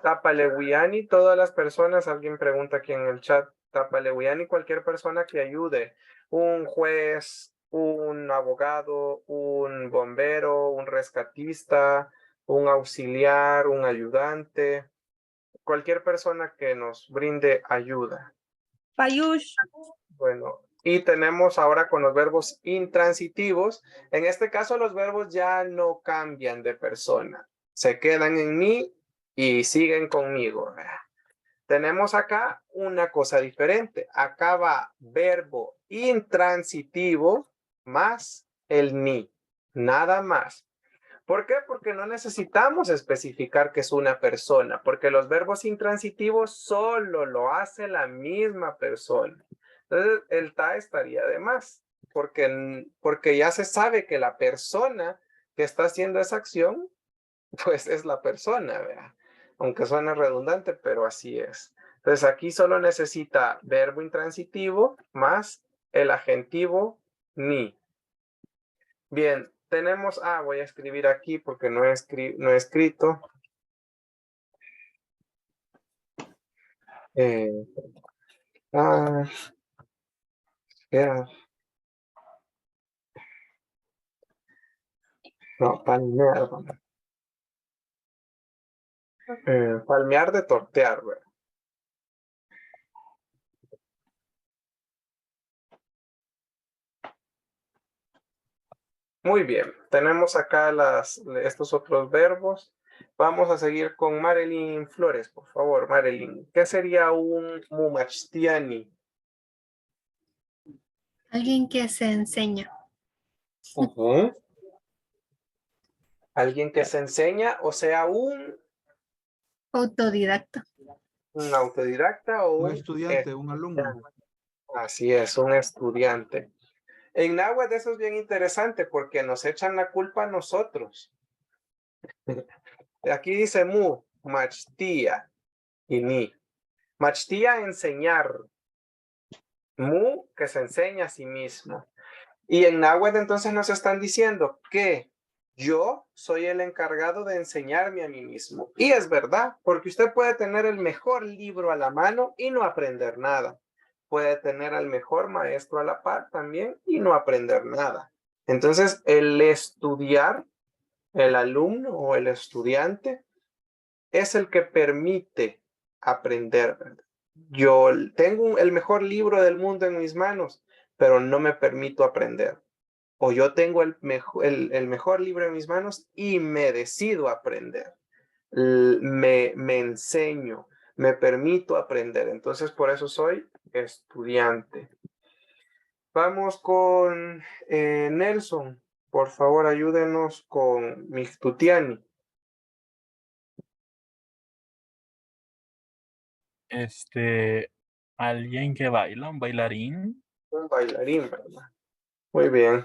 Tapalewiani, todas las personas, alguien pregunta aquí en el chat, Tapalewiani, cualquier persona que ayude, un juez, un abogado, un bombero, un rescatista, un auxiliar, un ayudante, cualquier persona que nos brinde ayuda. Payush. Bueno, y tenemos ahora con los verbos intransitivos. En este caso, los verbos ya no cambian de persona. Se quedan en mí y siguen conmigo. Tenemos acá una cosa diferente. Acá va verbo intransitivo más el ni. Nada más. ¿Por qué? Porque no necesitamos especificar que es una persona, porque los verbos intransitivos solo lo hace la misma persona. Entonces, el ta estaría de más, porque ya se sabe que la persona que está haciendo esa acción, pues es la persona, ¿verdad? Aunque suene redundante, pero así es. Entonces, aquí solo necesita verbo intransitivo más el adjetivo ni. Bien, tenemos, voy a escribir aquí porque no he escrito. Espera. No, palmear. Palmear de tortear, ¿verdad? Muy bien, tenemos acá estos otros verbos. Vamos a seguir con Marilyn Flores, por favor, Marilyn. ¿Qué sería un mumachtiani? Alguien que se enseña. Alguien que se enseña, o sea, un Autodidacta. autodidacta o Un estudiante, un alumno. Así es, un estudiante. En náhuatl eso es bien interesante porque nos echan la culpa a nosotros. Aquí dice mu, machtía y ni. Machtía, enseñar. Mu, que se enseña a sí mismo. Y en náhuatl entonces nos están diciendo que yo soy el encargado de enseñarme a mí mismo. Y es verdad, porque usted puede tener el mejor libro a la mano y no aprender nada. Puede tener al mejor maestro a la par también y no aprender nada. Entonces, el estudiar, el alumno o el estudiante, es el que permite aprender, ¿verdad? Yo tengo el mejor libro del mundo en mis manos, pero no me permito aprender. O yo tengo el mejor libro en mis manos y me decido aprender. Me enseño, me permito aprender. Entonces, por eso soy estudiante. Vamos con Nelson. Por favor, ayúdenos con Mixtutiani. Alguien que baila, un bailarín. Un bailarín, ¿verdad? Muy bien.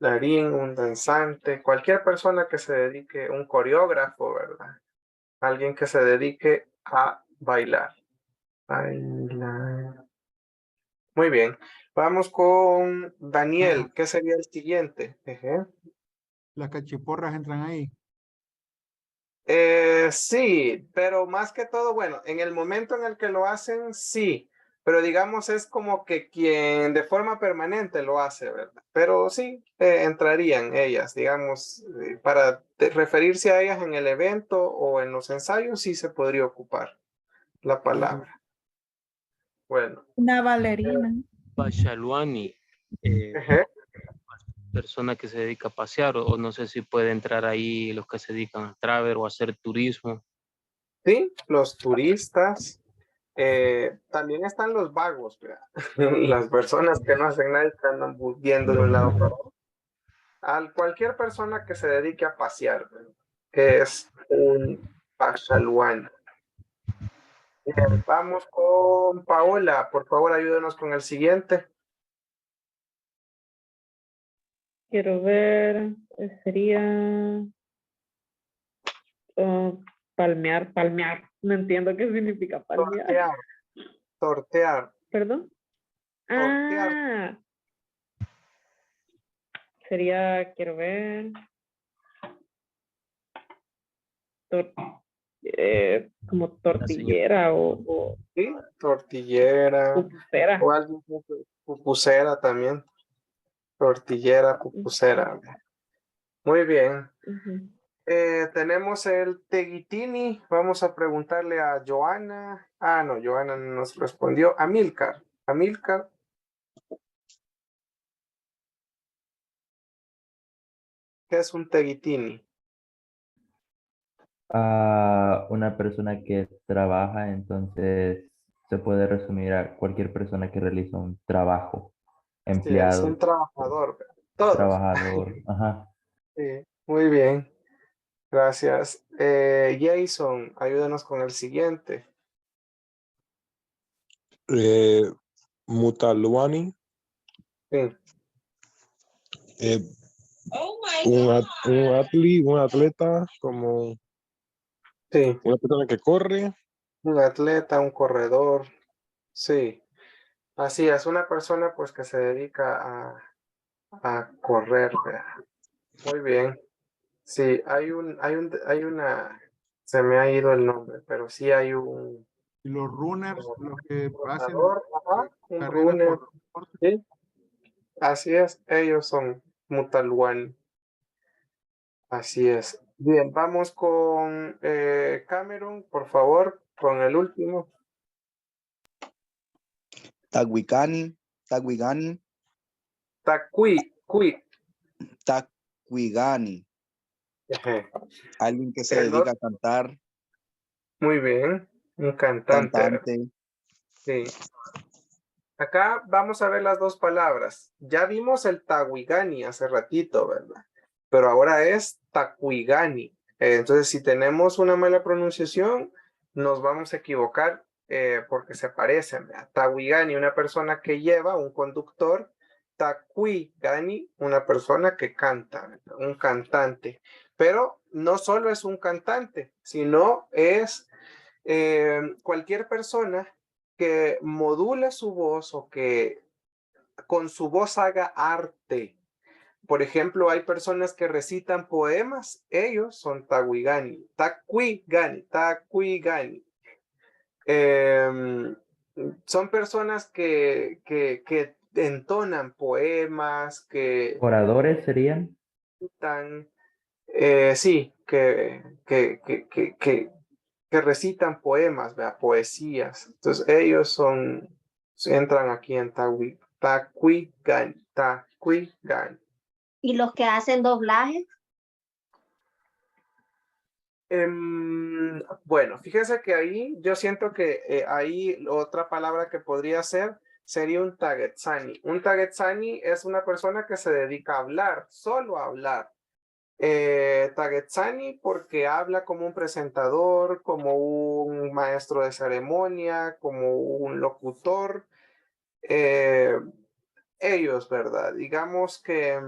Bailarín, un danzante, cualquier persona que se dedique, un coreógrafo, ¿verdad? Alguien que se dedique a bailar. Bailar. Muy bien. Vamos con Daniel. ¿Qué sería el siguiente? Las cachiporras entran ahí. Sí, pero más que todo, bueno, en el momento en el que lo hacen, sí, pero digamos es como que quien de forma permanente lo hace, ¿verdad? Pero sí, entrarían ellas, digamos, para referirse a ellas en el evento o en los ensayos, sí se podría ocupar la palabra. Bueno. Una bailarina. Pachaluani. Persona que se dedica a pasear, o no sé si puede entrar ahí los que se dedican a travel o a hacer turismo. Sí, los turistas. También están los vagos, ¿verdad? Las personas que no hacen nada y que andan viendo de un lado para otro. A cualquier persona que se dedique a pasear, ¿verdad? Que es un pachaluani. Bien, vamos con Paola. Por favor, ayúdenos con el siguiente. Quiero ver, sería palmear. No entiendo qué significa palmear. Sortear. Sortear. ¿Perdón? Sortear. Ah, sería, quiero ver. Como tortillera o Sí, tortillera. pupusera. O algo pupusera también. Tortillera, pupusera. Muy bien. Ujú. Tenemos el Teguitini. Vamos a preguntarle a Joana. Ah, no, Joana no nos respondió. Amílcar. Amílcar. ¿Qué es un Teguitini? Una persona que trabaja, entonces se puede resumir a cualquier persona que realiza un trabajo, Sí, es un empleado, trabajador. Todos. trabajador, ajá. Sí, muy bien. Gracias. Jason, ayúdanos con el siguiente. Mutaluani. Sí. Un atleta como Sí. una persona que corre. Un atleta, un corredor. Sí. Así es, una persona pues que se dedica a correr, ¿verdad? Muy bien. Sí, hay una, se me ha ido el nombre, pero sí hay un Y los runners, los que hacen corredor, ajá, un carreras runner. por deporte. Sí, así es, ellos son Mutalwan. Así es. Bien, vamos con Cameron, por favor, con el último. Tacuigani. Tacuigani. Alguien que se dedica a cantar. Muy bien, un cantante. Cantante. Sí. Acá vamos a ver las dos palabras. Ya vimos el Taguigani hace ratito, ¿verdad? Pero ahora es Tacuigani. Entonces, si tenemos una mala pronunciación, nos vamos a equivocar porque se parecen, ¿verdad? Taguigani, una persona que lleva, un conductor. Tacuigani, una persona que canta, ¿verdad? Un cantante. Pero no solo es un cantante, sino es cualquier persona que module su voz o que con su voz haga arte. Por ejemplo, hay personas que recitan poemas, ellos son tacuigani. Son personas que entonan poemas, que Oradores serían. recitan, sí, que recitan poemas, ¿verdad? Poesías. Entonces ellos entran aquí en Tacuigani. ¿Y los que hacen doblajes? Bueno, fíjese que ahí yo siento que ahí otra palabra que podría ser sería un taguetzani. Un taguetzani es una persona que se dedica a hablar, solo a hablar. Taguetzani porque habla como un presentador, como un maestro de ceremonia, como un locutor. Ellos, ¿verdad? Digamos que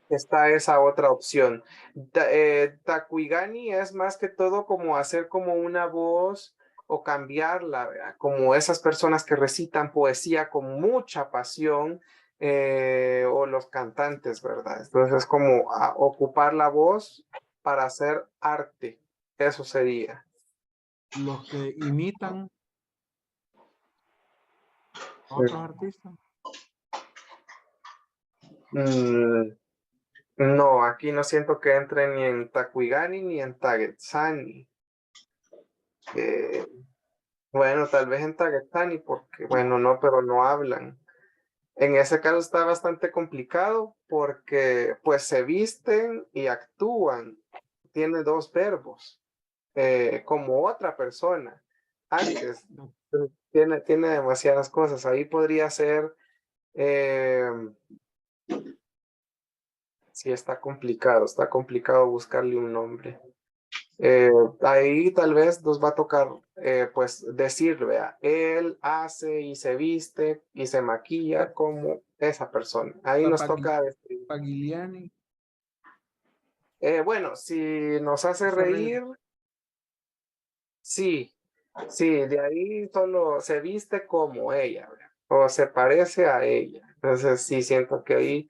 está esa otra opción. Tacuigani es más que todo como hacer como una voz o cambiarla, ¿verdad? Como esas personas que recitan poesía con mucha pasión o los cantantes, ¿verdad? Entonces es como ocupar la voz para hacer arte. Eso sería. Los que imitan a otros artistas. No, aquí no siento que entre ni en Tacuigani ni en Taguetzani. Bueno, tal vez en Taguetzani porque, bueno, no, pero no hablan. En ese caso está bastante complicado porque pues se visten y actúan. Tiene dos verbos, como otra persona. Antes, tiene demasiadas cosas. Ahí podría ser, sí, está complicado buscarle un nombre. Ahí tal vez nos va a tocar pues decir, vea, él hace y se viste y se maquilla como esa persona. Ahí nos toca decir. Pagliani. Bueno, si nos hace Hace reír. reír, sí, sí, de ahí solo se viste como ella, ¿verdad? O se parece a ella. Entonces sí siento que ahí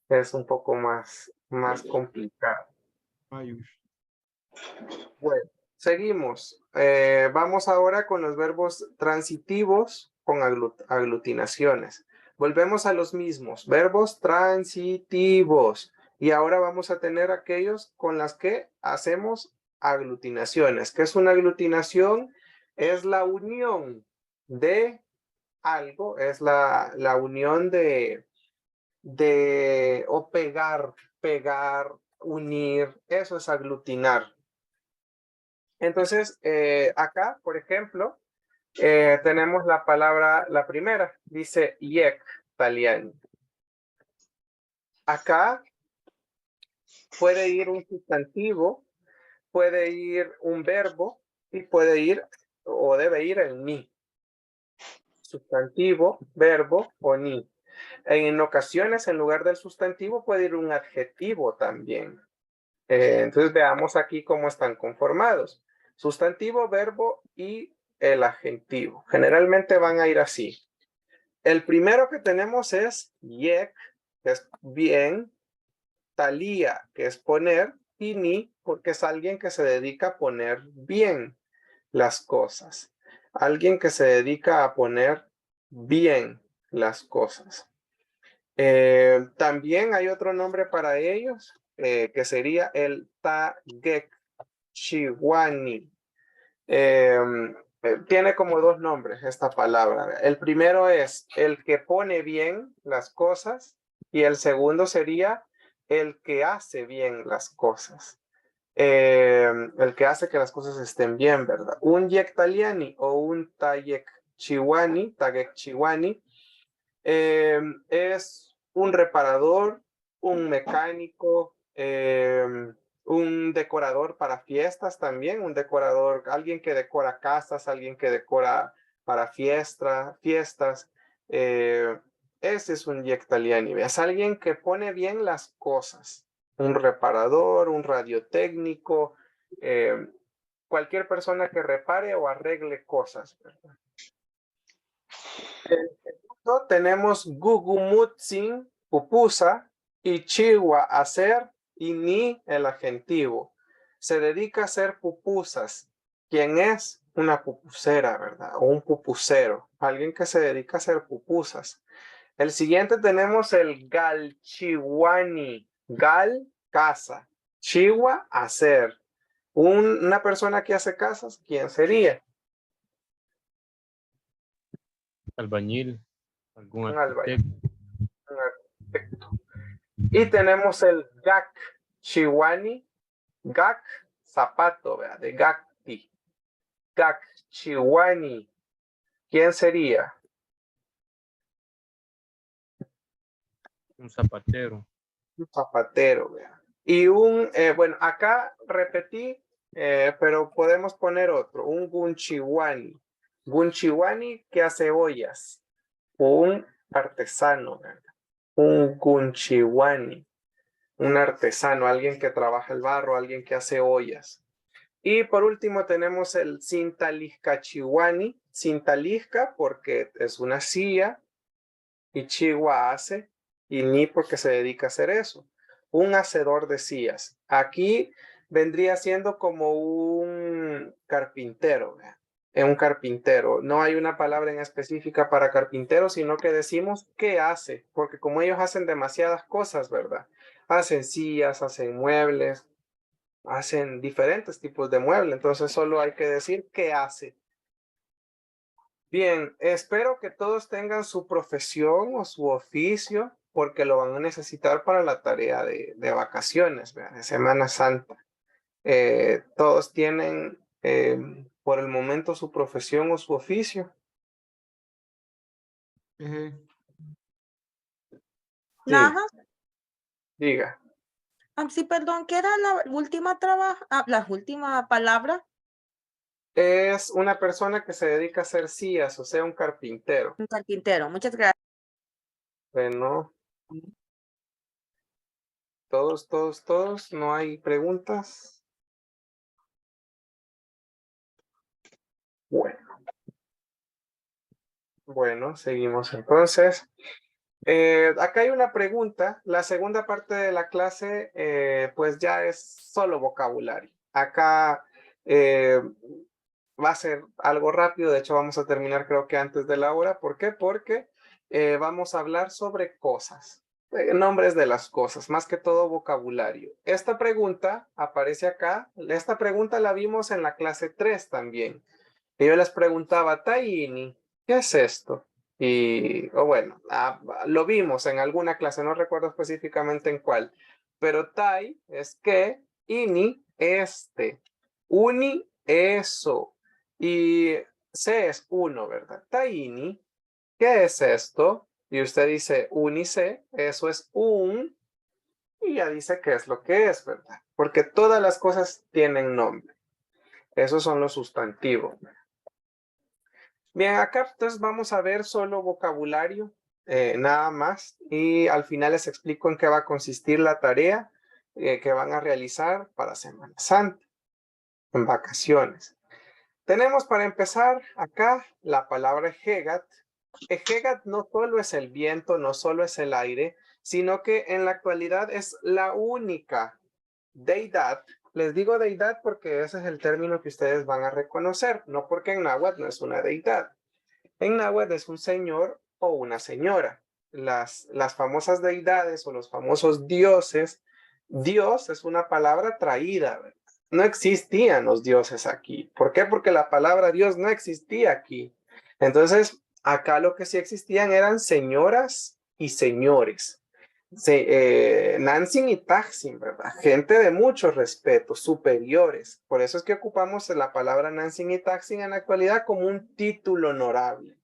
es un poco más complicado. Bueno, seguimos. Vamos ahora con los verbos transitivos con aglutinaciones. Volvemos a los mismos, verbos transitivos. Y ahora vamos a tener aquellos con las que hacemos aglutinaciones. ¿Qué es una aglutinación? Es la unión de algo, es la unión o pegar, unir, eso es aglutinar. Entonces, acá, por ejemplo, tenemos la palabra, la primera, dice yek, Taliani. Acá puede ir un sustantivo, puede ir un verbo y puede ir o debe ir el ni. Sustantivo, verbo o ni. En ocasiones, en lugar del sustantivo, puede ir un adjetivo también. Entonces, veamos aquí cómo están conformados. Sustantivo, verbo y el adjetivo. Generalmente van a ir así. El primero que tenemos es yek, que es bien, talía, que es poner, y ni, porque es alguien que se dedica a poner bien las cosas. Alguien que se dedica a poner bien las cosas. También hay otro nombre para ellos, que sería el tagek chiwani. Tiene como dos nombres esta palabra. El primero es el que pone bien las cosas y el segundo sería el que hace bien las cosas. El que hace que las cosas estén bien, ¿verdad? Un yektaliani o un tagek chiwani es un reparador, un mecánico, un decorador para fiestas también, un decorador, alguien que decora casas, alguien que decora para fiestas. Ese es un yektaliani, es alguien que pone bien las cosas, un reparador, un radiotécnico, cualquier persona que repare o arregle cosas, ¿verdad? Tenemos gugumutsin, pupusa, y chiwa, hacer, y ni, el adjetivo. Se dedica a hacer pupusas. ¿Quién es? Una pupusera, ¿verdad? O un pupusero. Alguien que se dedica a hacer pupusas. El siguiente tenemos el galchiwani. Gal, casa. Chiwa, hacer. Una persona que hace casas, ¿quién sería? Albañil, algún Un arquitecto. arquitecto. Y tenemos el gak chiwani. Gak, zapato, ¿verdad? De gakti. Gak chiwani. ¿Quién sería? Un zapatero. Un zapatero, ¿verdad? Y bueno, acá repetí, pero podemos poner otro, un gunchiwani. Gunchiwani que hace ollas. Un artesano, ¿verdad? Un gunchiwani. Un artesano, alguien que trabaja el barro, alguien que hace ollas. Y por último tenemos el cintalizcachiwani. Cintalizca porque es una silla, y chiwa hace, y ni porque se dedica a hacer eso. Un hacedor de sillas. Aquí vendría siendo como un carpintero, ¿verdad? Un carpintero. No hay una palabra en específica para carpintero, sino que decimos qué hace, porque como ellos hacen demasiadas cosas, ¿verdad? Hacen sillas, hacen muebles, hacen diferentes tipos de muebles, entonces solo hay que decir qué hace. Bien, espero que todos tengan su profesión o su oficio, porque lo van a necesitar para la tarea de vacaciones, ¿verdad? De Semana Santa. Todos tienen por el momento su profesión o su oficio. Sí. Ajá. Diga. Sí, perdón, ¿qué era la última la última palabra? Es una persona que se dedica a hacer sillas, o sea, un carpintero. Un carpintero. Muchas gracias. Bueno. Todos, no hay preguntas. Bueno, seguimos entonces. Acá hay una pregunta. La segunda parte de la clase, pues ya es solo vocabulario. Acá va a ser algo rápido. De hecho, vamos a terminar creo que antes de la hora. ¿Por qué? Porque vamos a hablar sobre cosas. Nombres de las cosas, más que todo vocabulario. Esta pregunta aparece acá. Esta pregunta la vimos en la clase 3 también. Y yo les preguntaba, Taini, ¿qué es esto? Y, bueno, lo vimos en alguna clase, no recuerdo específicamente en cuál. Pero Tai es que, Ini, este, Uni, eso. Y C es uno, ¿verdad? Taini, ¿qué es esto? Y usted dice unice, eso es un, y ya dice qué es lo que es, ¿verdad? Porque todas las cosas tienen nombre. Esos son los sustantivos. Bien, acá entonces vamos a ver solo vocabulario, nada más. Y al final les explico en qué va a consistir la tarea que van a realizar para Semana Santa, en vacaciones. Tenemos para empezar acá la palabra Hegat. Hegat no solo es el viento, no solo es el aire, sino que en la actualidad es la única deidad. Les digo deidad porque ese es el término que ustedes van a reconocer, no porque en náhuatl no es una deidad. En náhuatl es un señor o una señora. Las famosas deidades o los famosos dioses, Dios es una palabra traída, ¿verdad? No existían los dioses aquí. ¿Por qué? Porque la palabra Dios no existía aquí. Entonces, acá lo que sí existían eran señoras y señores. Nansin y Taxin, ¿verdad? Gente de mucho respeto, superiores. Por eso es que ocupamos la palabra Nansin y Taxin en la actualidad como un título honorable.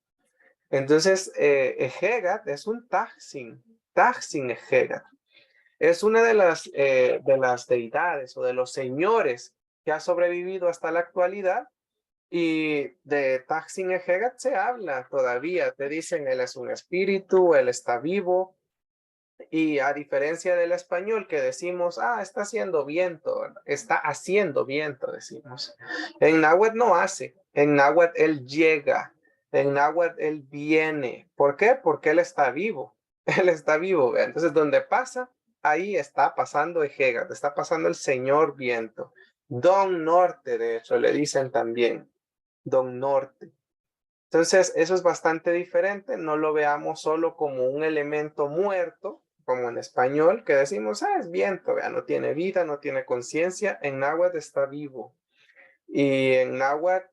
Entonces, Hegat es un Taxin. Taxin Hegat. Es una de las deidades o de los señores que ha sobrevivido hasta la actualidad. Y de Taxin Hegat se habla todavía. Te dicen, él es un espíritu, él está vivo. Y a diferencia del español que decimos, está haciendo viento, está haciendo viento, decimos. En náhuatl no hace, en náhuatl él llega, en náhuatl él viene. ¿Por qué? Porque él está vivo, él está vivo. Entonces, donde pasa, ahí está pasando Hegat, está pasando el señor viento. Don Norte, de hecho, le dicen también, Don Norte. Entonces, eso es bastante diferente, no lo veamos solo como un elemento muerto, como en español, que decimos, es viento, no tiene vida, no tiene conciencia. En náhuatl está vivo. Y en náhuatl,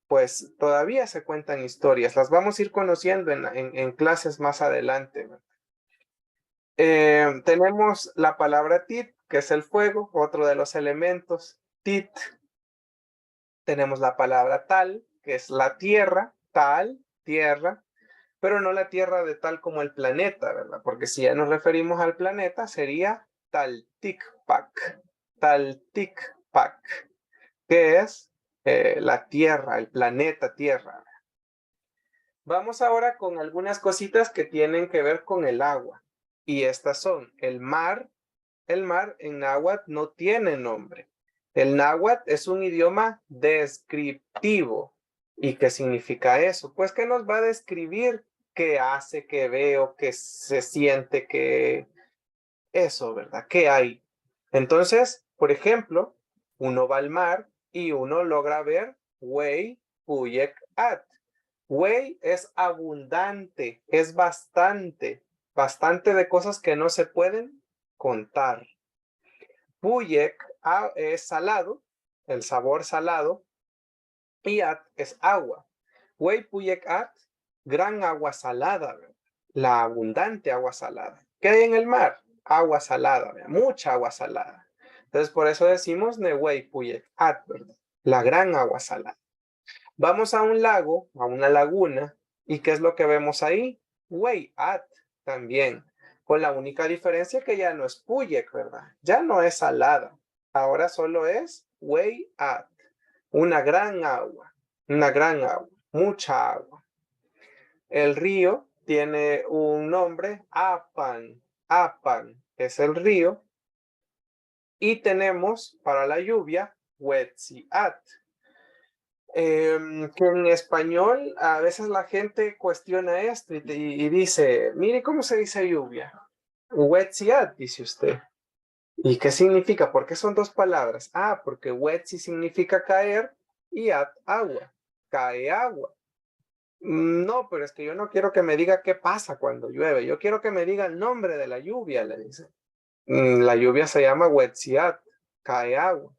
pues todavía se cuentan historias. Las vamos a ir conociendo en clases más adelante. Tenemos la palabra tit, que es el fuego, otro de los elementos. Tit. Tenemos la palabra tal, que es la tierra, tal, tierra. Pero no la tierra de tal como el planeta, ¿verdad? Porque si ya nos referimos al planeta, sería Talticpac, Talticpac, que es la tierra, el planeta Tierra. Vamos ahora con algunas cositas que tienen que ver con el agua. Y estas son el mar. El mar en náhuatl no tiene nombre. El náhuatl es un idioma descriptivo. ¿Y qué significa eso? Pues que nos va a describir qué hace, qué veo, qué se siente, qué eso, ¿verdad? ¿Qué hay? Entonces, por ejemplo, uno va al mar y uno logra ver Wey Puyek At. Wey es abundante, es bastante de cosas que no se pueden contar. Puyek es salado, el sabor salado, y At es agua. Wey Puyek At, gran agua salada, ¿verdad? La abundante agua salada. ¿Qué hay en el mar? Agua salada, ¿verdad? Mucha agua salada. Entonces, por eso decimos Newey Puyek At, ¿verdad? La gran agua salada. Vamos a un lago, a una laguna, ¿y qué es lo que vemos ahí? Wey At también. con la única diferencia que ya no es puyec, ¿verdad? Ya no es salada, ahora solo es weyat, una gran agua, mucha agua. El río tiene un nombre, Apan es el río, y tenemos para la lluvia, Wetziat. Que en español a veces la gente cuestiona esto y dice, mire cómo se dice lluvia. Wetziat, dice usted. ¿Y qué significa? ¿Por qué son dos palabras? Ah, porque wetzi significa caer y at, agua. Cae agua. No, pero es que yo no quiero que me diga qué pasa cuando llueve. Yo quiero que me diga el nombre de la lluvia, le dice. La lluvia se llama wetziat, cae agua.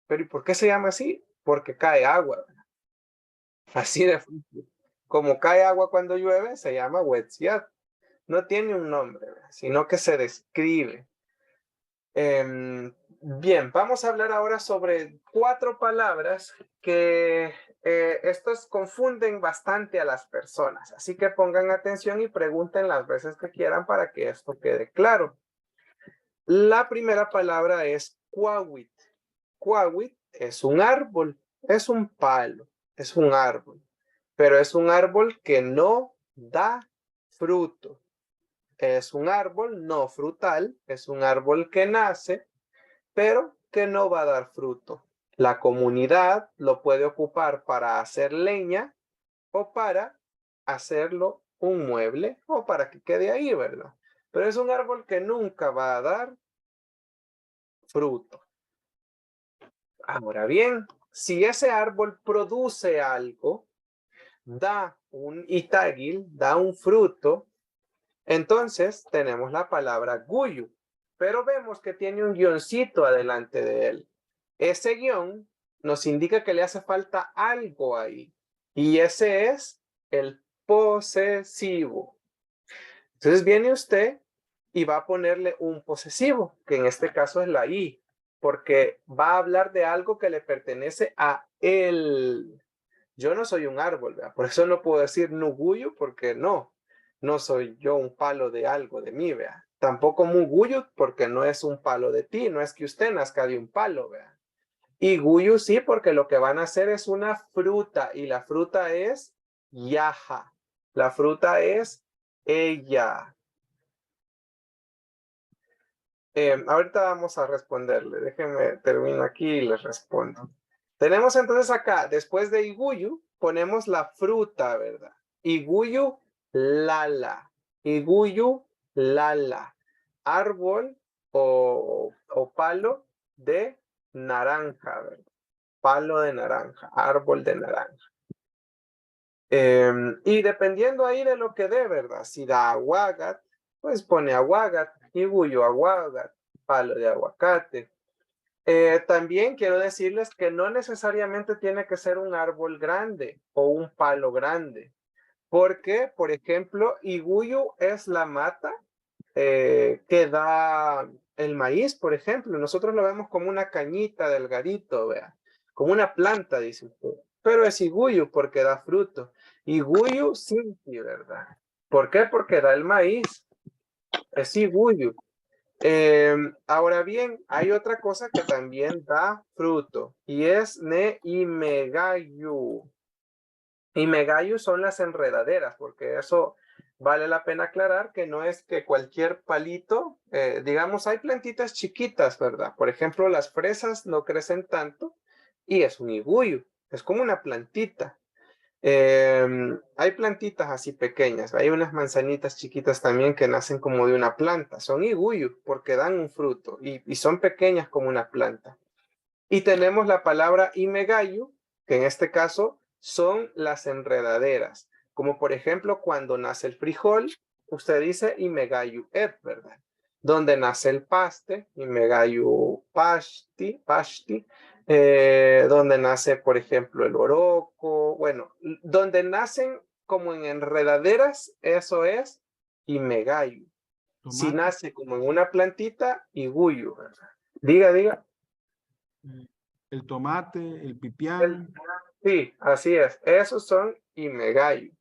Pero ¿y por qué se llama así? Porque cae agua. Así de fácil. Como cae agua cuando llueve, se llama wetziat. No tiene un nombre, sino que se describe. Bien, vamos a hablar ahora sobre 4 palabras que estos confunden bastante a las personas. Así que pongan atención y pregunten las veces que quieran para que esto quede claro. La primera palabra es cuawit. Cuawit es un árbol, es un palo, es un árbol. Pero es un árbol que no da fruto. Es un árbol no frutal, es un árbol que nace, pero que no va a dar fruto. La comunidad lo puede ocupar para hacer leña o para hacerlo un mueble o para que quede ahí, ¿verdad? Pero es un árbol que nunca va a dar fruto. Ahora bien, si ese árbol produce algo, da un itagil, da un fruto, entonces tenemos la palabra guyu, pero vemos que tiene un guioncito adelante de él. Ese guión nos indica que le hace falta algo ahí, y ese es el posesivo. Entonces viene usted y va a ponerle un posesivo, que en este caso es la i, porque va a hablar de algo que le pertenece a él. Yo no soy un árbol, ¿verdad? Por eso no puedo decir nuguyu, porque no soy yo un palo de algo de mí, vea. Tampoco muguyu, porque no es un palo de ti, no es que usted nazca de un palo, vea. Y guyu sí, porque lo que van a hacer es una fruta, y la fruta es yaja. La fruta es ella. Ahorita vamos a responderle. Déjenme termino aquí y les respondo. Tenemos entonces acá, después de iguyu, ponemos la fruta, ¿verdad? Iguyu lala. Iguyu lala. Árbol o palo de naranja, ¿verdad? Palo de naranja, árbol de naranja. Y dependiendo ahí de lo que dé, ¿verdad? Si da aguagat, pues pone aguagat. Iguyu aguagat, palo de aguacate. También quiero decirles que no necesariamente tiene que ser un árbol grande o un palo grande. Porque, por ejemplo, iguyu es la mata que da el maíz, por ejemplo. Nosotros lo vemos como una cañita delgadito, vea. Como una planta, dice usted. Pero es iguyu porque da fruto. Iguyu simpi, ¿verdad? ¿Por qué? Porque da el maíz. Es iguyu. Ahora bien, hay otra cosa que también da fruto y es ne imegayu. Imegayu son las enredaderas, porque eso vale la pena aclarar que no es que cualquier palito, digamos, hay plantitas chiquitas, ¿verdad? Por ejemplo, las fresas no crecen tanto y es un iguyu, es como una plantita. Hay plantitas así pequeñas, hay unas manzanitas chiquitas también que nacen como de una planta, son iguyu porque dan un fruto y son pequeñas como una planta. Y tenemos la palabra imegayu, que en este caso son las enredaderas, como por ejemplo cuando nace el frijol, usted dice imegayu et, ¿verdad? Donde nace el paste, imegayu pashti, donde nace, por ejemplo, el oroco, bueno, donde nacen como en enredaderas, eso es imegayu. Si nace como en una plantita, iguyu, ¿verdad? Diga. El tomate, el pipián. Sí, así es. Esos son imegayu.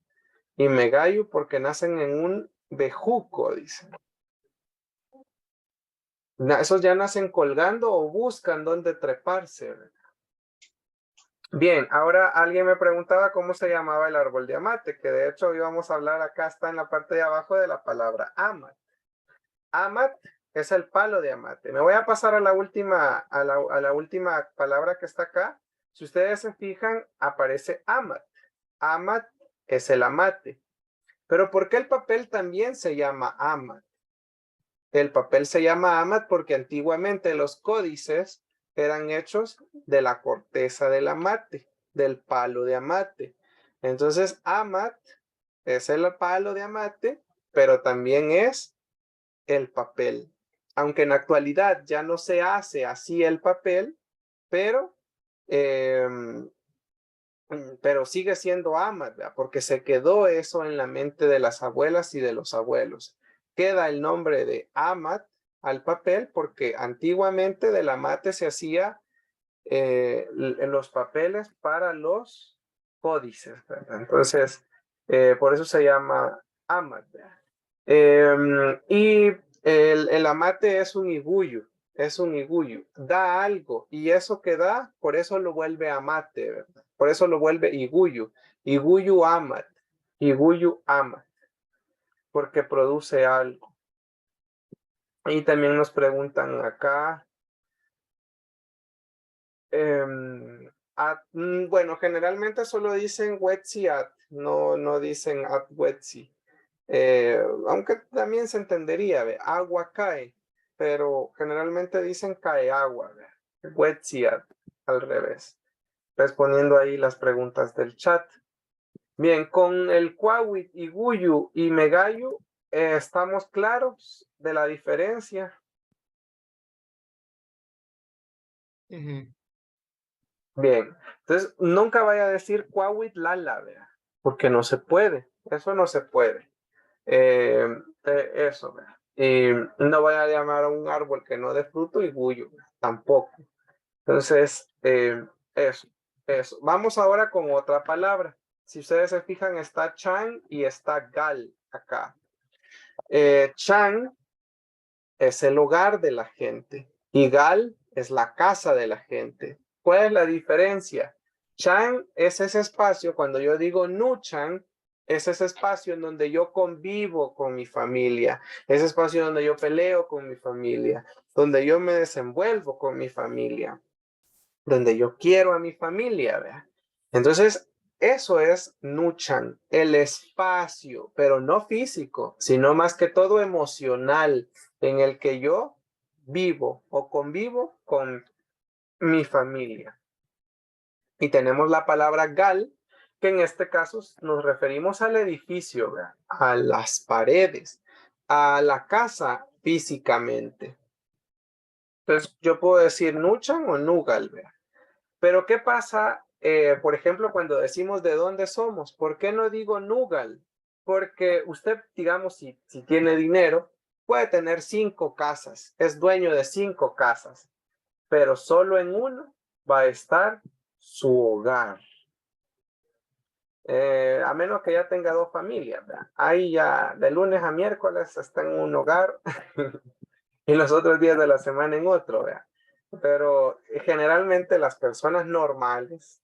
Imegayu porque nacen en un bejuco, dicen. Esos ya nacen colgando o buscan dónde treparse. Bien, ahora alguien me preguntaba cómo se llamaba el árbol de amate, que de hecho íbamos a hablar acá, está en la parte de abajo de la palabra amat. Amat es el palo de amate. Me voy a pasar a la última palabra que está acá. Si ustedes se fijan, aparece amat. Amat es el amate. Pero ¿por qué el papel también se llama amat? El papel se llama amat porque antiguamente los códices eran hechos de la corteza del amate, del palo de amate. Entonces, amat es el palo de amate, pero también es el papel. Aunque en la actualidad ya no se hace así el papel, pero sigue siendo amat, ¿verdad? Porque se quedó eso en la mente de las abuelas y de los abuelos. Queda el nombre de amat al papel porque antiguamente del amate se hacía en los papeles para los códices, ¿verdad? Entonces, por eso se llama amat, ¿verdad? Y el amate es un iguyu, da algo, y eso que da, por eso lo vuelve amate, ¿verdad? Por eso lo vuelve iguyu amat, porque produce algo. Y también nos preguntan acá, bueno, generalmente solo dicen wetsi-at, no dicen at-wetsi. Aunque también se entendería, ¿ve? Agua cae, pero generalmente dicen cae agua, wetsi-at, al revés. Respondiendo ahí las preguntas del chat. Bien, con el Kwawit, Iguyu y Megayu, ¿estamos claros de la diferencia? Bien, entonces nunca vaya a decir Kwawit Lala, ¿verdad? Porque no se puede, eso no se puede. Eso, ¿verdad? Y no vaya a llamar a un árbol que no dé fruto Iguyu, tampoco. Entonces, eso. Vamos ahora con otra palabra. Si ustedes se fijan, está Chan y está Gal acá. Chan es el hogar de la gente y Gal es la casa de la gente. ¿Cuál es la diferencia? Chan es ese espacio, cuando yo digo Nuchan, es ese espacio en donde yo convivo con mi familia, ese espacio donde yo peleo con mi familia, donde yo me desenvuelvo con mi familia, donde yo quiero a mi familia, ¿verdad? Entonces, eso es Nuchan, el espacio, pero no físico, sino más que todo emocional, en el que yo vivo o convivo con mi familia. Y tenemos la palabra Gal, que en este caso nos referimos al edificio, ¿verdad? A las paredes, a la casa físicamente. Entonces, yo puedo decir Nuchan o Nugal, ¿verdad? Pero ¿qué pasa, por ejemplo, cuando decimos de dónde somos? ¿Por qué no digo Nugal? Porque usted, digamos, si tiene dinero, puede tener 5 casas, es dueño de 5 casas, pero solo en uno va a estar su hogar. A menos que ya tenga 2 familias, ¿verdad? Ahí ya de lunes a miércoles está en un hogar y los otros días de la semana en otro, ¿verdad? Pero generalmente las personas normales,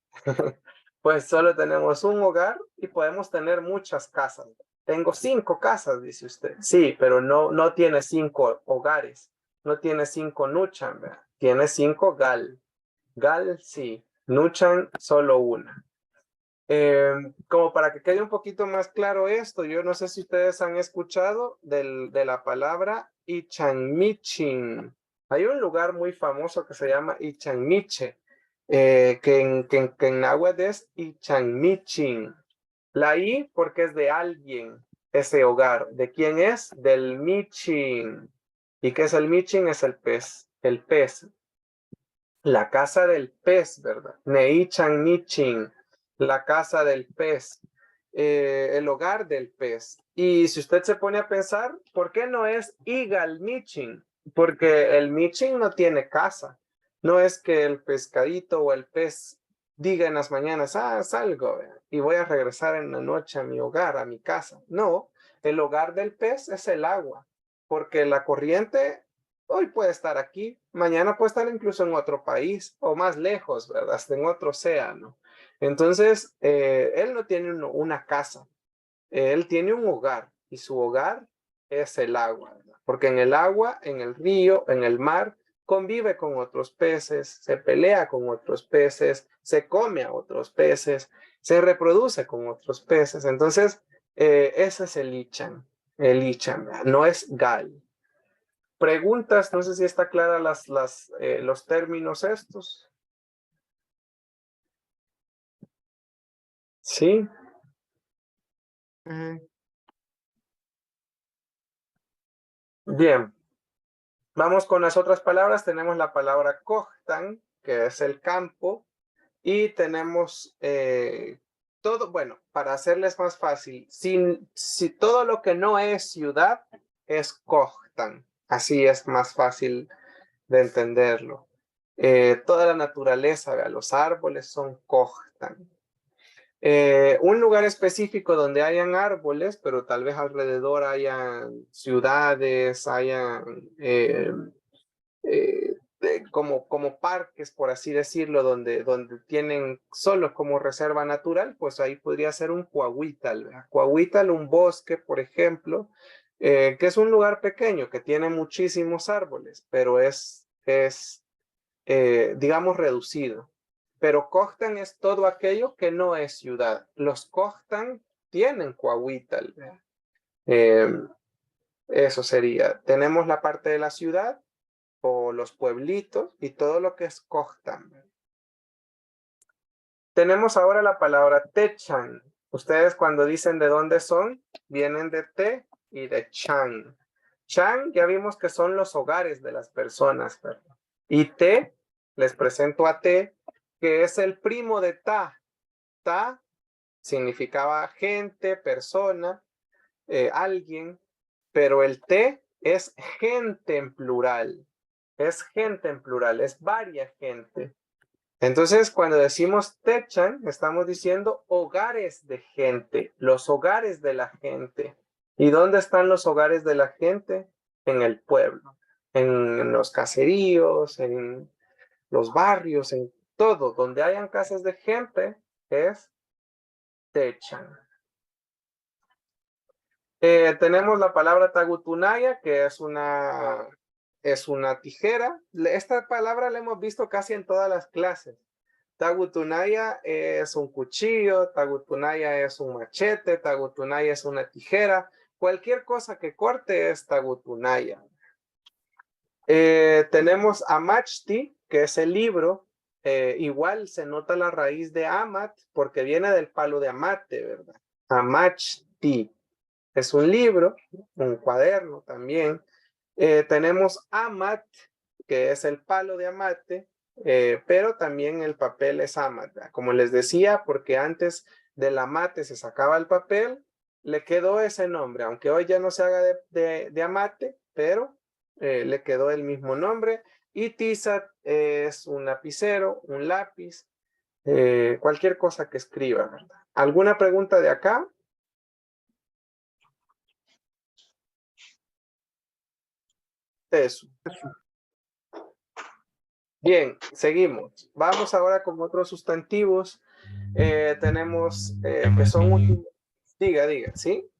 pues solo tenemos un hogar y podemos tener muchas casas. Tengo 5 casas, dice usted. Sí, pero no tiene 5 hogares. No tiene 5 Nuchan, ¿verdad? Tiene 5 Gal. Gal, sí. Nuchan, solo una. Como para que quede un poquito más claro esto, yo no sé si ustedes han escuchado de la palabra Ichanmichin. Hay un lugar muy famoso que se llama Ichanmiche, que en náhuatl es Ichanmichin. La I porque es de alguien, ese hogar. ¿De quién es? Del Michin. ¿Y qué es el Michin? Es el pez. El pez. La casa del pez, ¿verdad? Neichanmichin. La casa del pez, el hogar del pez. Y si usted se pone a pensar, ¿por qué no es Igal Michin? Porque el Michin no tiene casa. No es que el pescadito o el pez diga en las mañanas, salgo y voy a regresar en la noche a mi hogar, a mi casa. No, el hogar del pez es el agua, porque la corriente Hoy puede estar aquí, mañana puede estar incluso en otro país o más lejos, ¿verdad? Hasta en otro océano. Entonces, él no tiene una casa, él tiene un hogar y su hogar es el agua, ¿verdad? Porque en el agua, en el río, en el mar, convive con otros peces, se pelea con otros peces, se come a otros peces, se reproduce con otros peces. Entonces, ese es el Ichan, ¿verdad? No es Gal. Preguntas, no sé si está clara los términos estos. ¿Sí? Bien. Vamos con las otras palabras. Tenemos la palabra kohtan, que es el campo. Y tenemos todo, bueno, para hacerles más fácil, si todo lo que no es ciudad es kohtan. Así es más fácil de entenderlo. Toda la naturaleza, ¿verdad? Los árboles son kohtan. Un lugar específico donde hayan árboles, pero tal vez alrededor hayan ciudades, hayan como parques, por así decirlo, donde tienen solo como reserva natural, pues ahí podría ser un Cuahuital. Cuahuital, un bosque, por ejemplo, que es un lugar pequeño, que tiene muchísimos árboles, pero es digamos, reducido. Pero Kohtan es todo aquello que no es ciudad. Los Kohtan tienen Cuahuital. Eso sería. Tenemos la parte de la ciudad o los pueblitos y todo lo que es Kohtan. Tenemos ahora la palabra Techan. Ustedes cuando dicen de dónde son, vienen de Te y de Chan. Chan ya vimos que son los hogares de las personas, ¿verdad? Y Te, les presento a Te, que es el primo de Ta. Ta significaba gente, persona, alguien, pero el Te es gente en plural. Es gente en plural, es varia gente. Entonces, cuando decimos Techan, estamos diciendo hogares de gente, los hogares de la gente. ¿Y dónde están los hogares de la gente? En el pueblo, en los caseríos, en los barrios, en todo. Donde hayan casas de gente, es Techan. Tenemos la palabra Tagutunaya, que es una tijera. Esta palabra la hemos visto casi en todas las clases. Tagutunaya es un cuchillo, Tagutunaya es un machete, Tagutunaya es una tijera. Cualquier cosa que corte es Tagutunaya. Tenemos Amachti, que es el libro. Igual se nota la raíz de Amat, porque viene del palo de amate, ¿verdad? Amachti. Es un libro, un cuaderno también. Tenemos Amat, que es el palo de amate, pero también el papel es Amat, ¿verdad? Como les decía, porque antes del amate se sacaba el papel, le quedó ese nombre, aunque hoy ya no se haga de amate, pero le quedó el mismo nombre. Y tiza es un lapicero, un lápiz, cualquier cosa que escriba, ¿verdad? ¿Alguna pregunta de acá? Eso. Bien, seguimos. Vamos ahora con otros sustantivos. Tenemos que son útiles. Diga, ¿sí?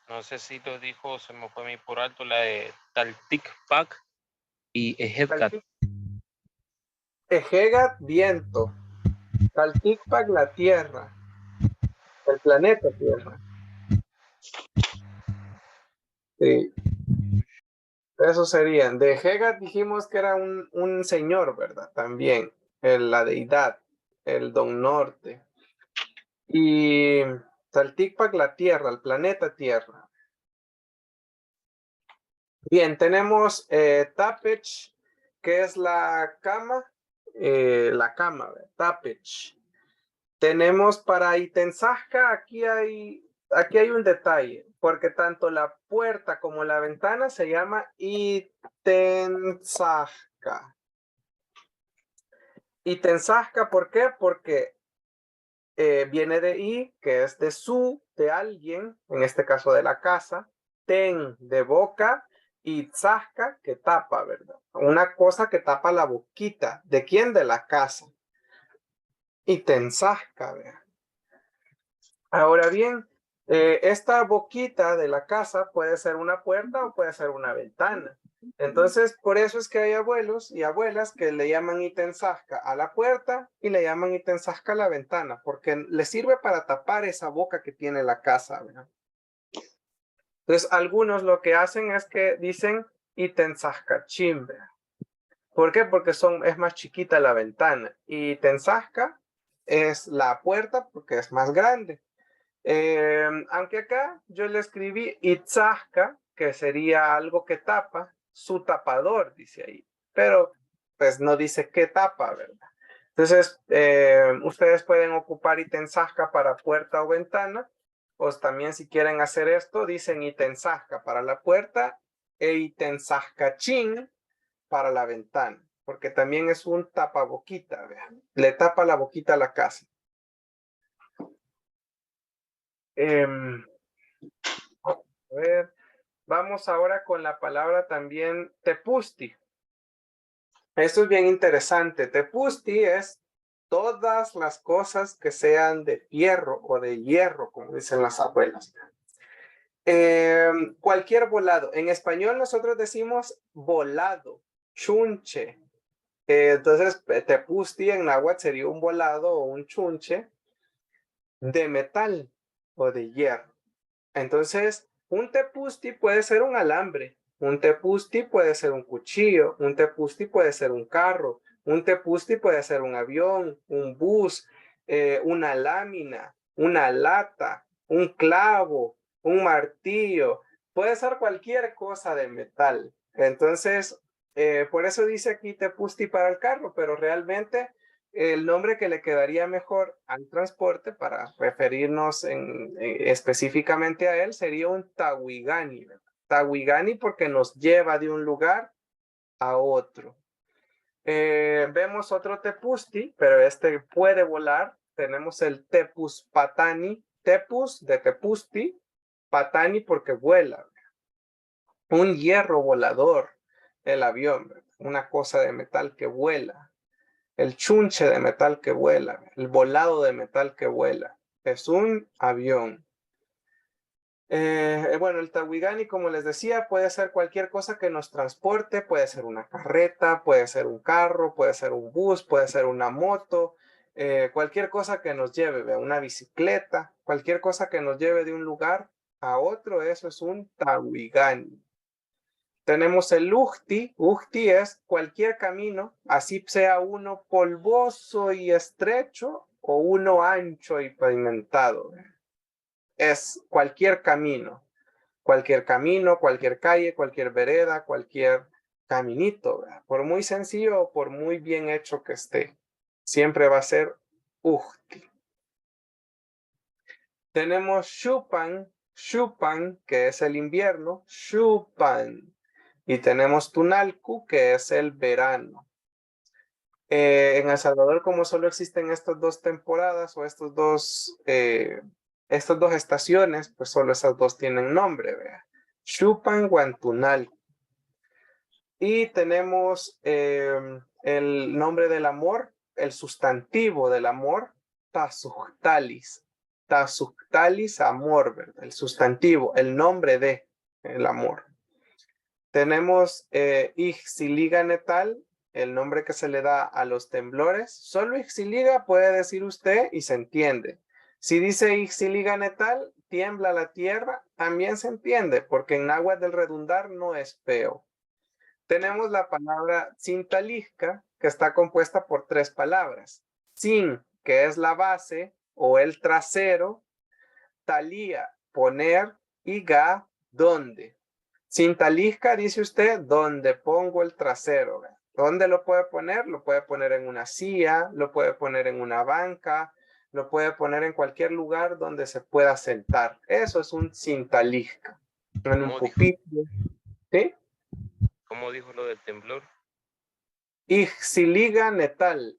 No sé si lo dijo, se me fue a mí por alto, la de Talticpac y Ejedcat. Ejegat, viento. Talticpac, la tierra. El planeta Tierra. Sí. Eso serían. De Ejegat dijimos que era un señor, ¿verdad? También. La deidad. El don norte. Y Talticpac, la tierra, el planeta Tierra. Bien, tenemos Tapech, que es la cama, Tapech. Tenemos para Itenzasca, aquí hay un detalle, porque tanto la puerta como la ventana se llama Itenzasca. Itenzasca, ¿por qué? Porque viene de I, que es de su, de alguien, en este caso de la casa, ten, de boca, Itzahka, que tapa, ¿verdad? Una cosa que tapa la boquita. ¿De quién? De la casa. Itenzahka, ¿verdad? Ahora bien, esta boquita de la casa puede ser una puerta o puede ser una ventana. Entonces, por eso es que hay abuelos y abuelas que le llaman itenzahka a la puerta y le llaman itenzahka a la ventana, porque le sirve para tapar esa boca que tiene la casa, ¿verdad? Entonces, algunos lo que hacen es que dicen itenzahka chimbe. ¿Por qué? Porque es más chiquita la ventana. Y itenzahka es la puerta porque es más grande. Aunque acá yo le escribí itzahka, que sería algo que tapa, su tapador, dice ahí. Pero pues no dice qué tapa, ¿verdad? Entonces, ustedes pueden ocupar itenzahka para puerta o ventana. Pues también si quieren hacer esto, dicen itenzahka para la puerta e itenzahkachin para la ventana. Porque también es un tapaboquita, ¿vean? Le tapa la boquita a la casa. A ver, vamos ahora con la palabra también tepusti. Esto es bien interesante. Tepusti es todas las cosas que sean de fierro o de hierro, como dicen las abuelas. Cualquier volado. En español nosotros decimos volado, chunche. Entonces, tepusti en náhuatl sería un volado o un chunche de metal o de hierro. Entonces, un tepusti puede ser un alambre, un tepusti puede ser un cuchillo, un tepusti puede ser un carro, un tepusti puede ser un avión, un bus, una lámina, una lata, un clavo, un martillo, puede ser cualquier cosa de metal. Entonces, por eso dice aquí tepusti para el carro, pero realmente el nombre que le quedaría mejor al transporte para referirnos específicamente a él sería un tawigani. Tawigani porque nos lleva de un lugar a otro. Vemos otro tepusti, pero este puede volar. Tenemos el tepus patani, tepus de tepusti, patani porque vuela. Un hierro volador, el avión, una cosa de metal que vuela. El chunche de metal que vuela, el volado de metal que vuela, es un avión. Bueno, el tawigani, como les decía, puede ser cualquier cosa que nos transporte, puede ser una carreta, puede ser un carro, puede ser un bus, puede ser una moto, cualquier cosa que nos lleve, una bicicleta, cualquier cosa que nos lleve de un lugar a otro, eso es un tawigani. Tenemos el uhti. Uhti es cualquier camino, así sea uno polvoso y estrecho o uno ancho y pavimentado. Es cualquier camino, cualquier calle, cualquier vereda, cualquier caminito, ¿verdad? Por muy sencillo o por muy bien hecho que esté, siempre va a ser uhti. Tenemos shupan, que es el invierno, shupan. Y tenemos Tunalcu, que es el verano. En El Salvador, como solo existen estas dos temporadas o estas dos estaciones, pues solo esas dos tienen nombre, vea. Chupan, Tunalcu. Y tenemos el nombre del amor, el sustantivo del amor, Tasuctalis. Tasuctalis, amor, ¿verdad? El sustantivo, el nombre de el amor. Tenemos Ixiliga netal, el nombre que se le da a los temblores. Solo Ixiliga puede decir usted y se entiende. Si dice Ixiliga netal, tiembla la tierra, también se entiende, porque en náhuatl del redundar no es feo. Tenemos la palabra Tzintalisca, que está compuesta por tres palabras. Tzin, que es la base o el trasero. Talía, poner, y ga, ¿dónde? Tzintalisca, dice usted, ¿dónde pongo el trasero? ¿Dónde lo puede poner? Lo puede poner en una silla, lo puede poner en una banca, lo puede poner en cualquier lugar donde se pueda sentar. Eso es un tzintalisca. En un pupitre. ¿Sí? ¿Cómo dijo lo del temblor? Ixiliga netal.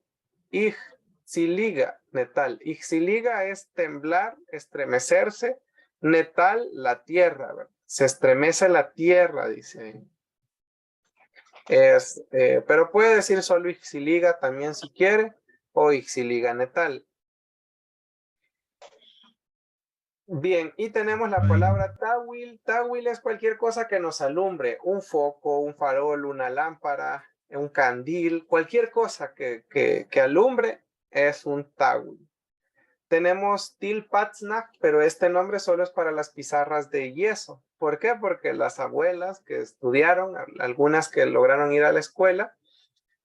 Ixiliga netal. Ixiliga es temblar, estremecerse. Netal, la tierra, ¿verdad? Se estremece la tierra, dice. Pero puede decir solo ixiliga también si quiere, o ixiliga netal. Bien, y tenemos la palabra tawil. Tawil es cualquier cosa que nos alumbre, un foco, un farol, una lámpara, un candil, cualquier cosa que alumbre es un tawil. Tenemos tilpatznak, pero este nombre solo es para las pizarras de yeso. ¿Por qué? Porque las abuelas que estudiaron, algunas que lograron ir a la escuela,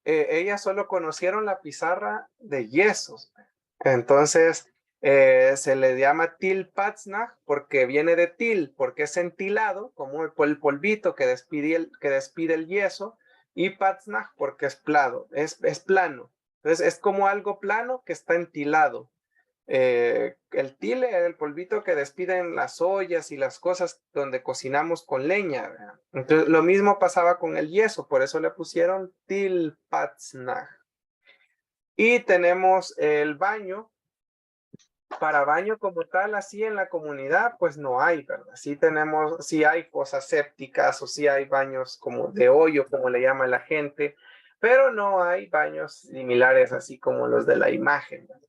ellas solo conocieron la pizarra de yesos. Entonces, se le llama tilpatznak porque viene de til, porque es entilado, como el polvito que despide el yeso, y patznak porque es plano, es plano. Entonces, es como algo plano que está entilado. El tile es el polvito que despiden las ollas y las cosas donde cocinamos con leña, ¿verdad? Entonces, lo mismo pasaba con el yeso, por eso le pusieron tilpatznak. Y tenemos el baño. Para baño como tal, así en la comunidad, pues no hay, ¿verdad? Sí hay fosas sépticas o sí hay baños como de hoyo, como le llama la gente, pero no hay baños similares así como los de la imagen, ¿verdad?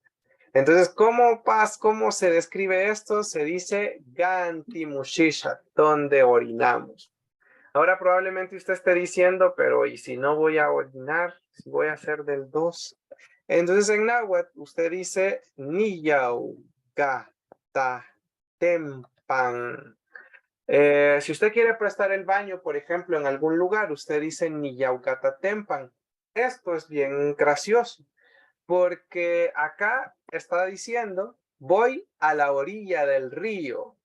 Entonces, ¿cómo se describe esto? Se dice gantimushisha, donde orinamos. Ahora probablemente usted esté diciendo, pero ¿y si no voy a orinar? Si voy a hacer del 2. Entonces en náhuatl usted dice niyau gata tempan. Si usted quiere prestar el baño, por ejemplo, en algún lugar, usted dice niyau gata tempan. Esto es bien gracioso, porque acá está diciendo voy a la orilla del río.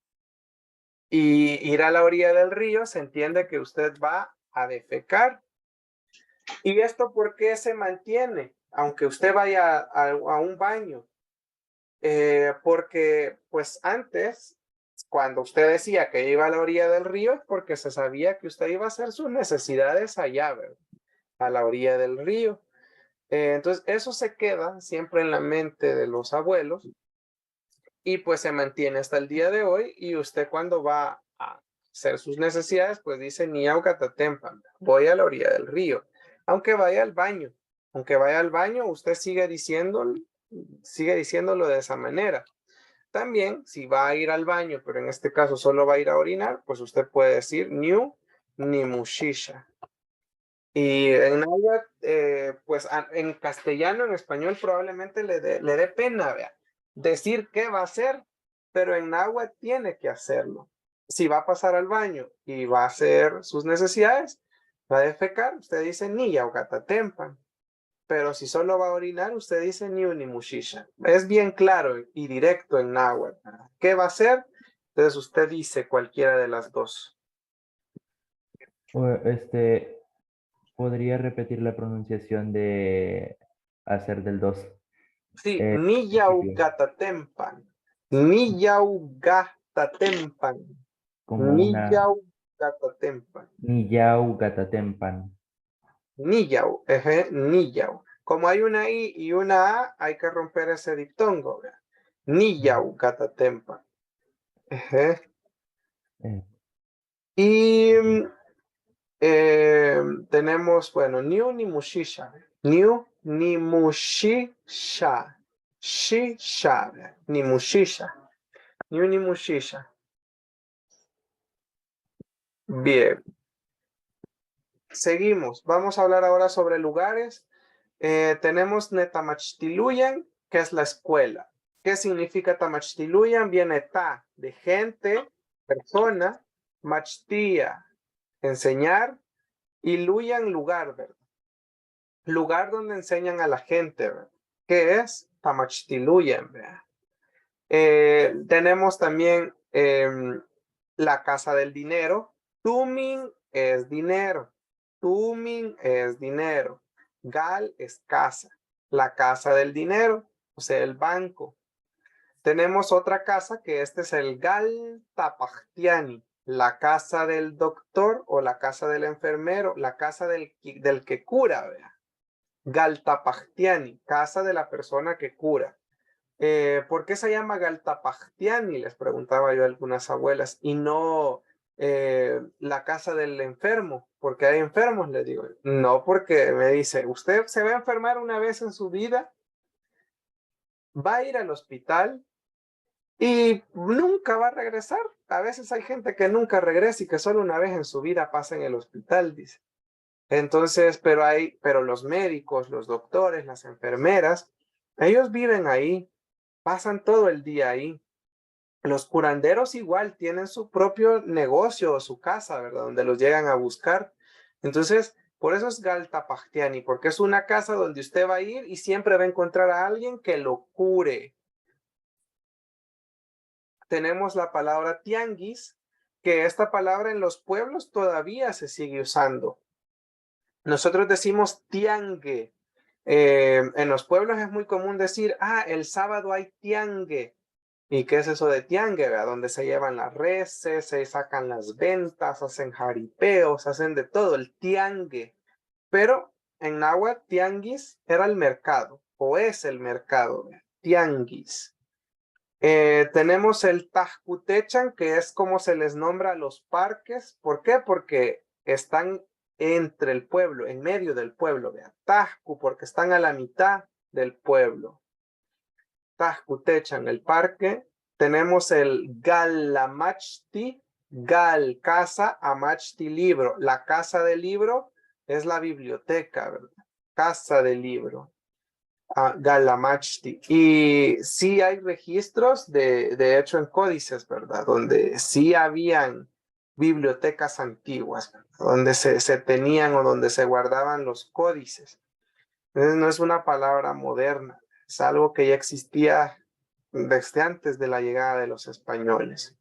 Y ir a la orilla del río se entiende que usted va a defecar. ¿Y esto por qué se mantiene? Aunque usted vaya a un baño. Porque pues antes, cuando usted decía que iba a la orilla del río, porque se sabía que usted iba a hacer sus necesidades allá, ¿verdad? A la orilla del río. Entonces eso se queda siempre en la mente de los abuelos. Y pues se mantiene hasta el día de hoy. Y usted cuando va a hacer sus necesidades, pues dice Niaucatatempan, voy a la orilla del río. Aunque vaya al baño. Aunque vaya al baño, usted sigue diciéndolo de esa manera. También, si va a ir al baño, pero en este caso solo va a ir a orinar, pues usted puede decir Niu Nimushisha. Y en náhuatl, pues en castellano, en español, probablemente le dé pena, ¿vea? Decir qué va a hacer, pero en náhuatl tiene que hacerlo. Si va a pasar al baño y va a hacer sus necesidades, va a defecar, usted dice niya o gatatempan. Pero si solo va a orinar, usted dice ni mushisha. Es bien claro y directo en náhuatl. ¿Qué va a hacer? Entonces usted dice cualquiera de las dos. ¿Podría repetir la pronunciación de hacer del 2? Sí, Niyaucatatempan. Niyaucatatempan. Niyaucatatempan. Niyaucatatempan. Niyau, niyau. Como hay una I y una A, hay que romper ese diptongo. Niyaucatatempan. Y tenemos, bueno, Niu Nimushisha. Niu Nimushisha. Shisha. Nimushisha. Niu Nimushisha. Bien. Seguimos. Vamos a hablar ahora sobre lugares. Tenemos Netamachtiluyan, que es la escuela. ¿Qué significa Tamachtiluyan? Viene ta, de gente, persona, machtia, enseñar, y luyan, lugar, ¿verdad? Lugar donde enseñan a la gente, ¿verdad? ¿Qué es? Tamachtiluyan, ¿verdad? Tenemos también la casa del dinero. Tumin es dinero. Tumin es dinero. Gal es casa. La casa del dinero, o sea, el banco. Tenemos otra casa que este es el Gal Tapachtiani, la casa del doctor o la casa del enfermero, la casa del que cura, ¿vea? Gal Tapachtiani, casa de la persona que cura. ¿Por qué se llama Gal Tapachtiani? Les preguntaba yo a algunas abuelas, y no la casa del enfermo, porque hay enfermos, le digo. No, porque me dice, usted se va a enfermar una vez en su vida, va a ir al hospital y nunca va a regresar. A veces hay gente que nunca regresa y que solo una vez en su vida pasa en el hospital, dice. Entonces, pero los médicos, los doctores, las enfermeras, ellos viven ahí, pasan todo el día ahí. Los curanderos igual tienen su propio negocio o su casa, ¿verdad? Donde los llegan a buscar. Entonces, por eso es Galtapachtiani, porque es una casa donde usted va a ir y siempre va a encontrar a alguien que lo cure. Tenemos la palabra tianguis, que esta palabra en los pueblos todavía se sigue usando. Nosotros decimos tiangue. En los pueblos es muy común decir, el sábado hay tiangue. ¿Y qué es eso de tiangue? ¿Verdad? Donde se llevan las reses, se sacan las ventas, hacen jaripeos, hacen de todo, el tiangue. Pero en náhuatl, tianguis era el mercado, o es el mercado, tianguis. Tenemos el tajkutechan, que es como se les nombra a los parques. ¿Por qué? Porque están entre el pueblo, en medio del pueblo. ¿Verdad? Tajku, porque están a la mitad del pueblo. Tajkutechan, el parque. Tenemos el Galamachti, Gal, casa, Amachti, libro. La casa del libro es la biblioteca, ¿verdad? Casa del libro. Galamachti. Y sí hay registros, de hecho en códices, ¿verdad? Donde sí habían bibliotecas antiguas, ¿verdad? Donde se tenían o donde se guardaban los códices. Entonces no es una palabra moderna, es algo que ya existía desde antes de la llegada de los españoles.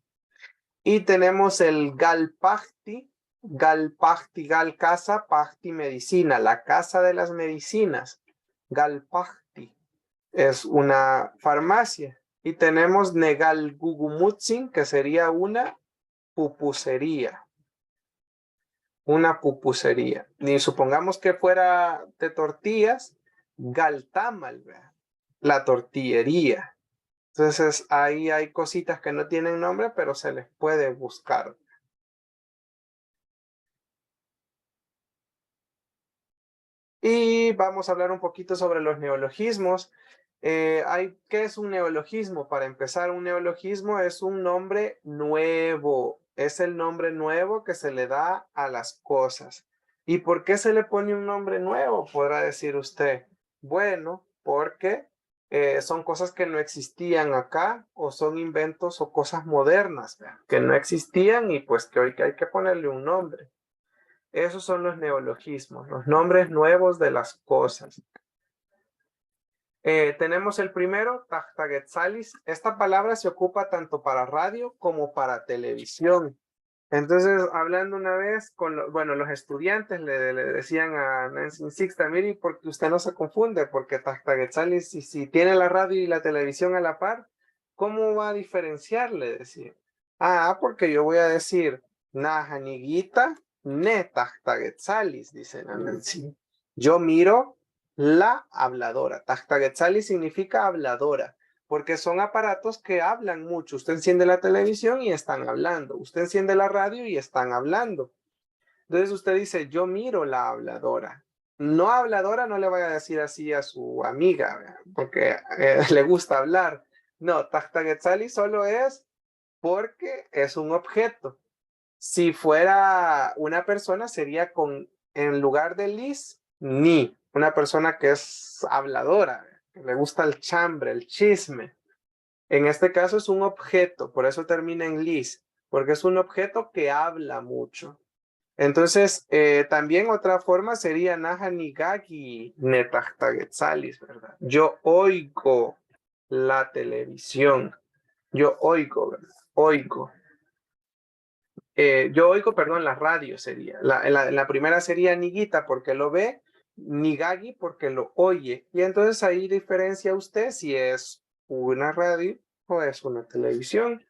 Y tenemos el Galpachti, Galpachti, Gal casa, Pachti medicina, la casa de las medicinas. Galpachti es una farmacia. Y tenemos Negal Gugumutzin, que sería una pupusería. Una pupusería. Y supongamos que fuera de tortillas, Galtamal, la tortillería. Entonces ahí hay cositas que no tienen nombre, pero se les puede buscar. Y vamos a hablar un poquito sobre los neologismos. ¿Qué es un neologismo? Para empezar, un neologismo es un nombre nuevo. Es el nombre nuevo que se le da a las cosas. ¿Y por qué se le pone un nombre nuevo? Podrá decir usted. Bueno, porque son cosas que no existían acá, o son inventos o cosas modernas, ¿verdad? Que no existían y pues que hoy hay que ponerle un nombre. Esos son los neologismos, los nombres nuevos de las cosas. Tenemos el primero, Tahtagetzalis. Esta palabra se ocupa tanto para radio como para televisión. Entonces, hablando una vez con los estudiantes le decían a Nancy Sixta, mire, porque usted no se confunde, porque Tahtagetzalis, si tiene la radio y la televisión a la par, ¿cómo va a diferenciarle? Decía. Porque yo voy a decir, Najaniguita, ne Tahtagetzalis, dice Nancy. Yo miro la habladora. Tahtagetzalis significa habladora, porque son aparatos que hablan mucho. Usted enciende la televisión y están hablando. Usted enciende la radio y están hablando. Entonces usted dice, yo miro la habladora. No habladora, no le vaya a decir así a su amiga, ¿verdad? Porque le gusta hablar. No, Tahtagetzalis solo es porque es un objeto. Si fuera una persona, sería en lugar de lis, ni. Una persona que es habladora, que le gusta el chambre, el chisme. En este caso es un objeto, por eso termina en lis, porque es un objeto que habla mucho. Entonces, también otra forma sería Najanigagi Netahtagetzalis, ¿verdad? Yo oigo la televisión. Yo oigo, ¿verdad? Oigo. Yo oigo, perdón, la radio sería. La primera sería Niguita porque lo ve, Nigagi porque lo oye. Y entonces ahí diferencia usted si es una radio o es una televisión.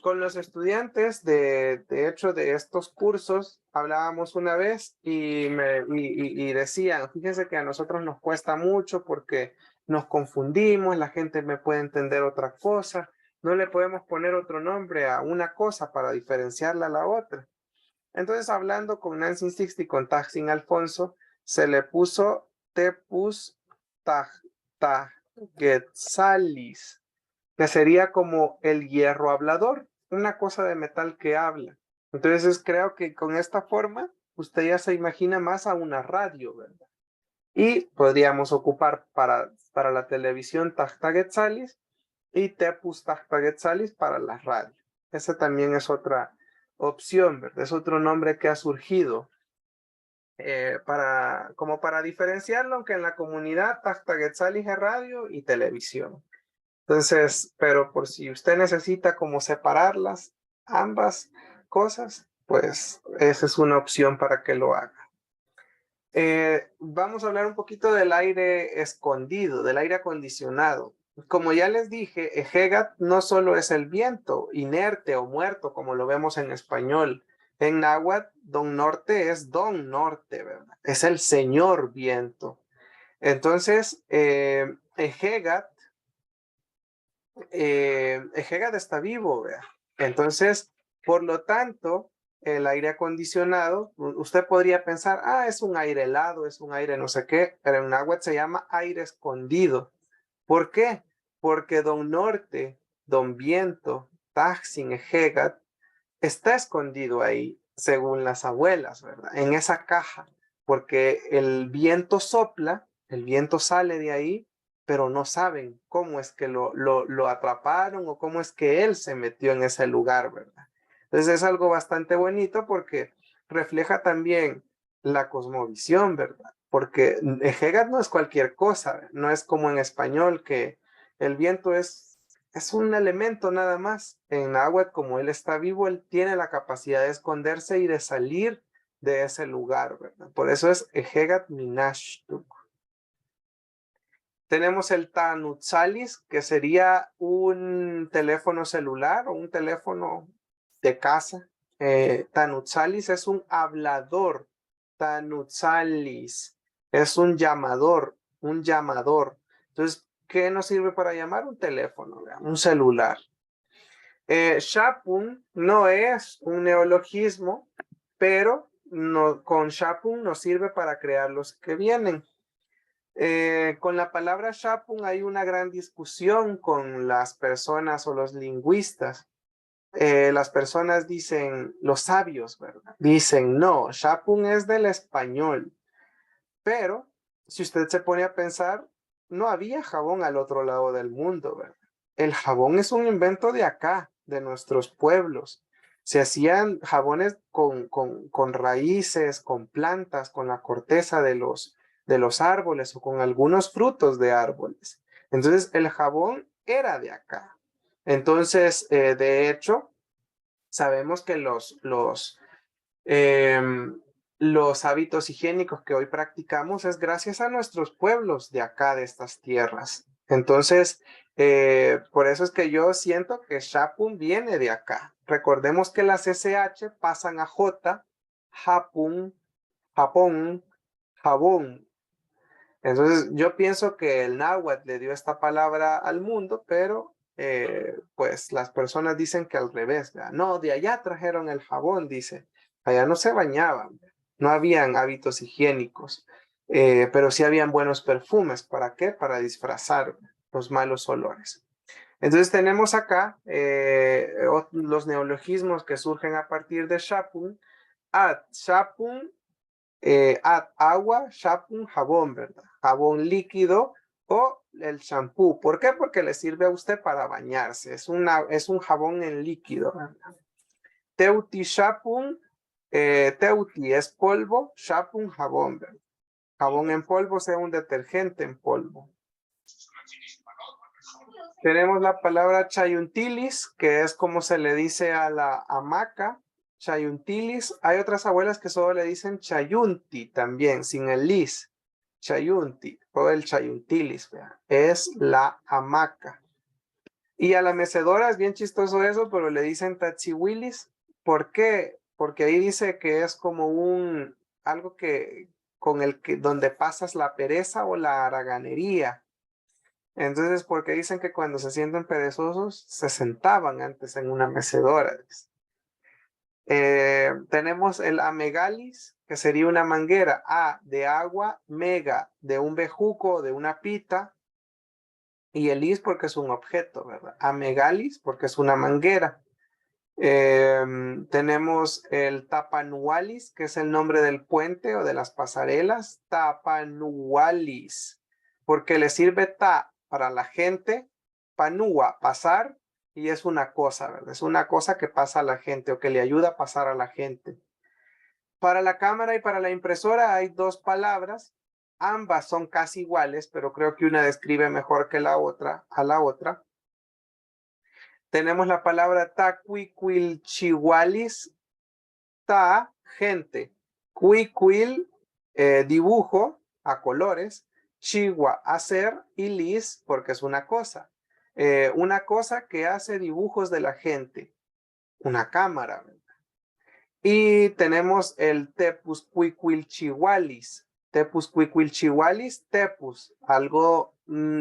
Con los estudiantes, de hecho, de estos cursos, hablábamos una vez y decían, fíjense que a nosotros nos cuesta mucho porque nos confundimos, la gente me puede entender otra cosa. no le podemos poner otro nombre a una cosa para diferenciarla a la otra. Entonces, hablando con Nancy Sixty y con Taksin Alfonso, se le puso Tepus Tahgetsalis, que sería como el hierro hablador, una cosa de metal que habla. Entonces, creo que con esta forma, usted ya se imagina más a una radio, ¿verdad? Y podríamos ocupar para la televisión Tahgetsalis y Tepus Tahgetsalis para la radio. Esa también es otra opción, ¿verdad? Es otro nombre que ha surgido como para diferenciarlo, aunque en la comunidad Tahgetsalis es radio y televisión. Entonces, pero por si usted necesita como separarlas, ambas cosas, pues esa es una opción para que lo haga. Vamos a hablar un poquito del aire escondido, del aire acondicionado. Como ya les dije, Ejegat no solo es el viento, inerte o muerto, como lo vemos en español. En náhuatl, Don Norte es Don Norte, ¿verdad? Es el señor viento. Entonces, Ejegat está vivo, ¿verdad? Entonces, por lo tanto, el aire acondicionado, usted podría pensar, es un aire helado, es un aire no sé qué, pero en náhuatl se llama aire escondido. ¿Por qué? Porque Don Norte, Don Viento, Taksin, Ejegat, está escondido ahí, según las abuelas, ¿verdad? En esa caja, porque el viento sopla, el viento sale de ahí, pero no saben cómo es que lo atraparon o cómo es que él se metió en ese lugar, ¿verdad? Entonces es algo bastante bonito porque refleja también la cosmovisión, ¿verdad? Porque Ejegat no es cualquier cosa, no es como en español que el viento es un elemento nada más. En náhuatl, como él está vivo, él tiene la capacidad de esconderse y de salir de ese lugar, ¿verdad? Por eso es Ejegat Minashtuk. Tenemos el Tanutsalis, que sería un teléfono celular o un teléfono de casa. Tanutsalis es un hablador. Tanutsalis es un llamador, Entonces, ¿qué nos sirve para llamar? Un teléfono, un celular. Shapun no es un neologismo, pero con Shapun nos sirve para crear los que vienen. Con la palabra Shapun hay una gran discusión con las personas o los lingüistas. Las personas dicen, los sabios, ¿verdad? Dicen, no, Shapun es del español. Pero, si usted se pone a pensar, no había jabón al otro lado del mundo, ¿verdad? El jabón es un invento de acá, de nuestros pueblos. Se hacían jabones con raíces, con plantas, con la corteza de los árboles o con algunos frutos de árboles. Entonces, el jabón era de acá. Entonces, de hecho, sabemos que los hábitos higiénicos que hoy practicamos es gracias a nuestros pueblos de acá, de estas tierras. Entonces, por eso es que yo siento que Shapun viene de acá. Recordemos que las SH pasan a J, Japun, Japón, jabón. Entonces, yo pienso que el náhuatl le dio esta palabra al mundo, pero pues las personas dicen que al revés, ¿verdad? No, de allá trajeron el jabón, dice. Allá no se bañaban, no habían hábitos higiénicos, pero sí habían buenos perfumes. ¿Para qué? Para disfrazar los malos olores. Entonces tenemos acá los neologismos que surgen a partir de Shapun. Shapun, agua, Shapun, jabón, ¿verdad? Jabón líquido o el shampoo. ¿Por qué? Porque le sirve a usted para bañarse. Es un jabón en líquido, ¿verdad? Teuti Shapun, Teuti es polvo, Shapun jabón, ¿verdad? Jabón en polvo sea un detergente en polvo. Tenemos la palabra chayuntilis, que es como se le dice a la hamaca. Chayuntilis. Hay otras abuelas que solo le dicen chayunti también, sin el lis. Chayunti o el chayuntilis, ¿verdad? Es la hamaca. Y a la mecedora es bien chistoso eso, pero le dicen tachiwilis. ¿Por qué? Porque ahí dice que es como algo donde pasas la pereza o la haraganería. Entonces, porque dicen que cuando se sienten perezosos, se sentaban antes en una mecedora. Tenemos el amegalis, que sería una manguera. A, de agua, mega, de un bejuco, de una pita. Y el is porque es un objeto, ¿verdad? Amegalis porque es una manguera. Tenemos el tapanualis, que es el nombre del puente o de las pasarelas. Tapanualis, porque le sirve ta para la gente, panúa, pasar, y es una cosa, ¿verdad? Es una cosa que pasa a la gente o que le ayuda a pasar a la gente. Para la cámara y para la impresora hay dos palabras. Ambas son casi iguales, pero creo que una describe mejor que la otra, a la otra. Tenemos la palabra taquiquilchihualis, ta, gente, quiquil, dibujo, a colores, chihuahua, hacer, y lis, porque es una cosa que hace dibujos de la gente, una cámara, ¿verdad? Y tenemos el tepus quiquilchihualis, tepus, algo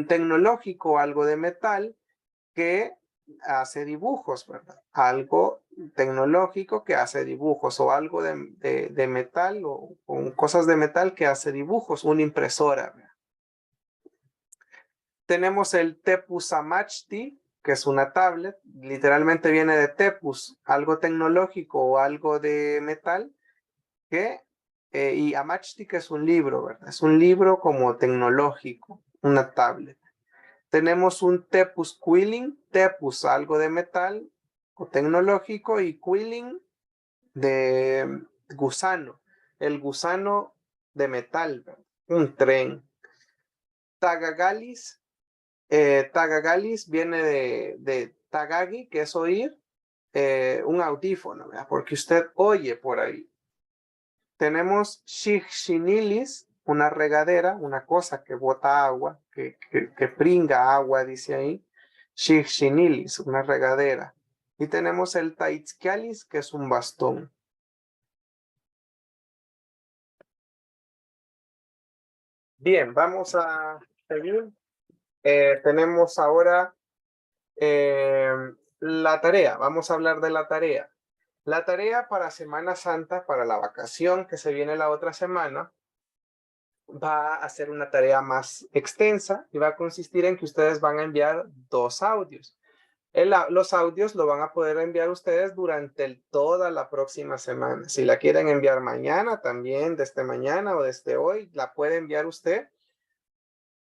tecnológico, algo de metal que hace dibujos, ¿verdad? Algo tecnológico que hace dibujos, o algo de metal, o cosas de metal que hace dibujos, una impresora, ¿verdad? Tenemos el tepus amachti, que es una tablet, literalmente viene de tepus, algo tecnológico o algo de metal, y amachti, que es un libro, ¿verdad? Es un libro como tecnológico, una tablet. Tenemos un tepus quilling, tepus, algo de metal o tecnológico, y quilling de gusano, el gusano de metal, ¿verdad? Un tren. Tagagalis, tagagalis viene de tagagi, que es oír, un audífono, ¿verdad? Porque usted oye por ahí. Tenemos shishinilis, una regadera, una cosa que bota agua, que pringa agua, dice ahí. Shishinilis, una regadera. Y tenemos el taitzkialis, que es un bastón. Bien, vamos a seguir. Tenemos ahora la tarea. Vamos a hablar de la tarea. La tarea para Semana Santa, para la vacación que se viene la otra semana, va a ser una tarea más extensa y va a consistir en que ustedes van a enviar 2 audios. Los audios lo van a poder enviar ustedes durante toda la próxima semana. Si la quieren enviar mañana también, desde mañana o desde hoy, la puede enviar usted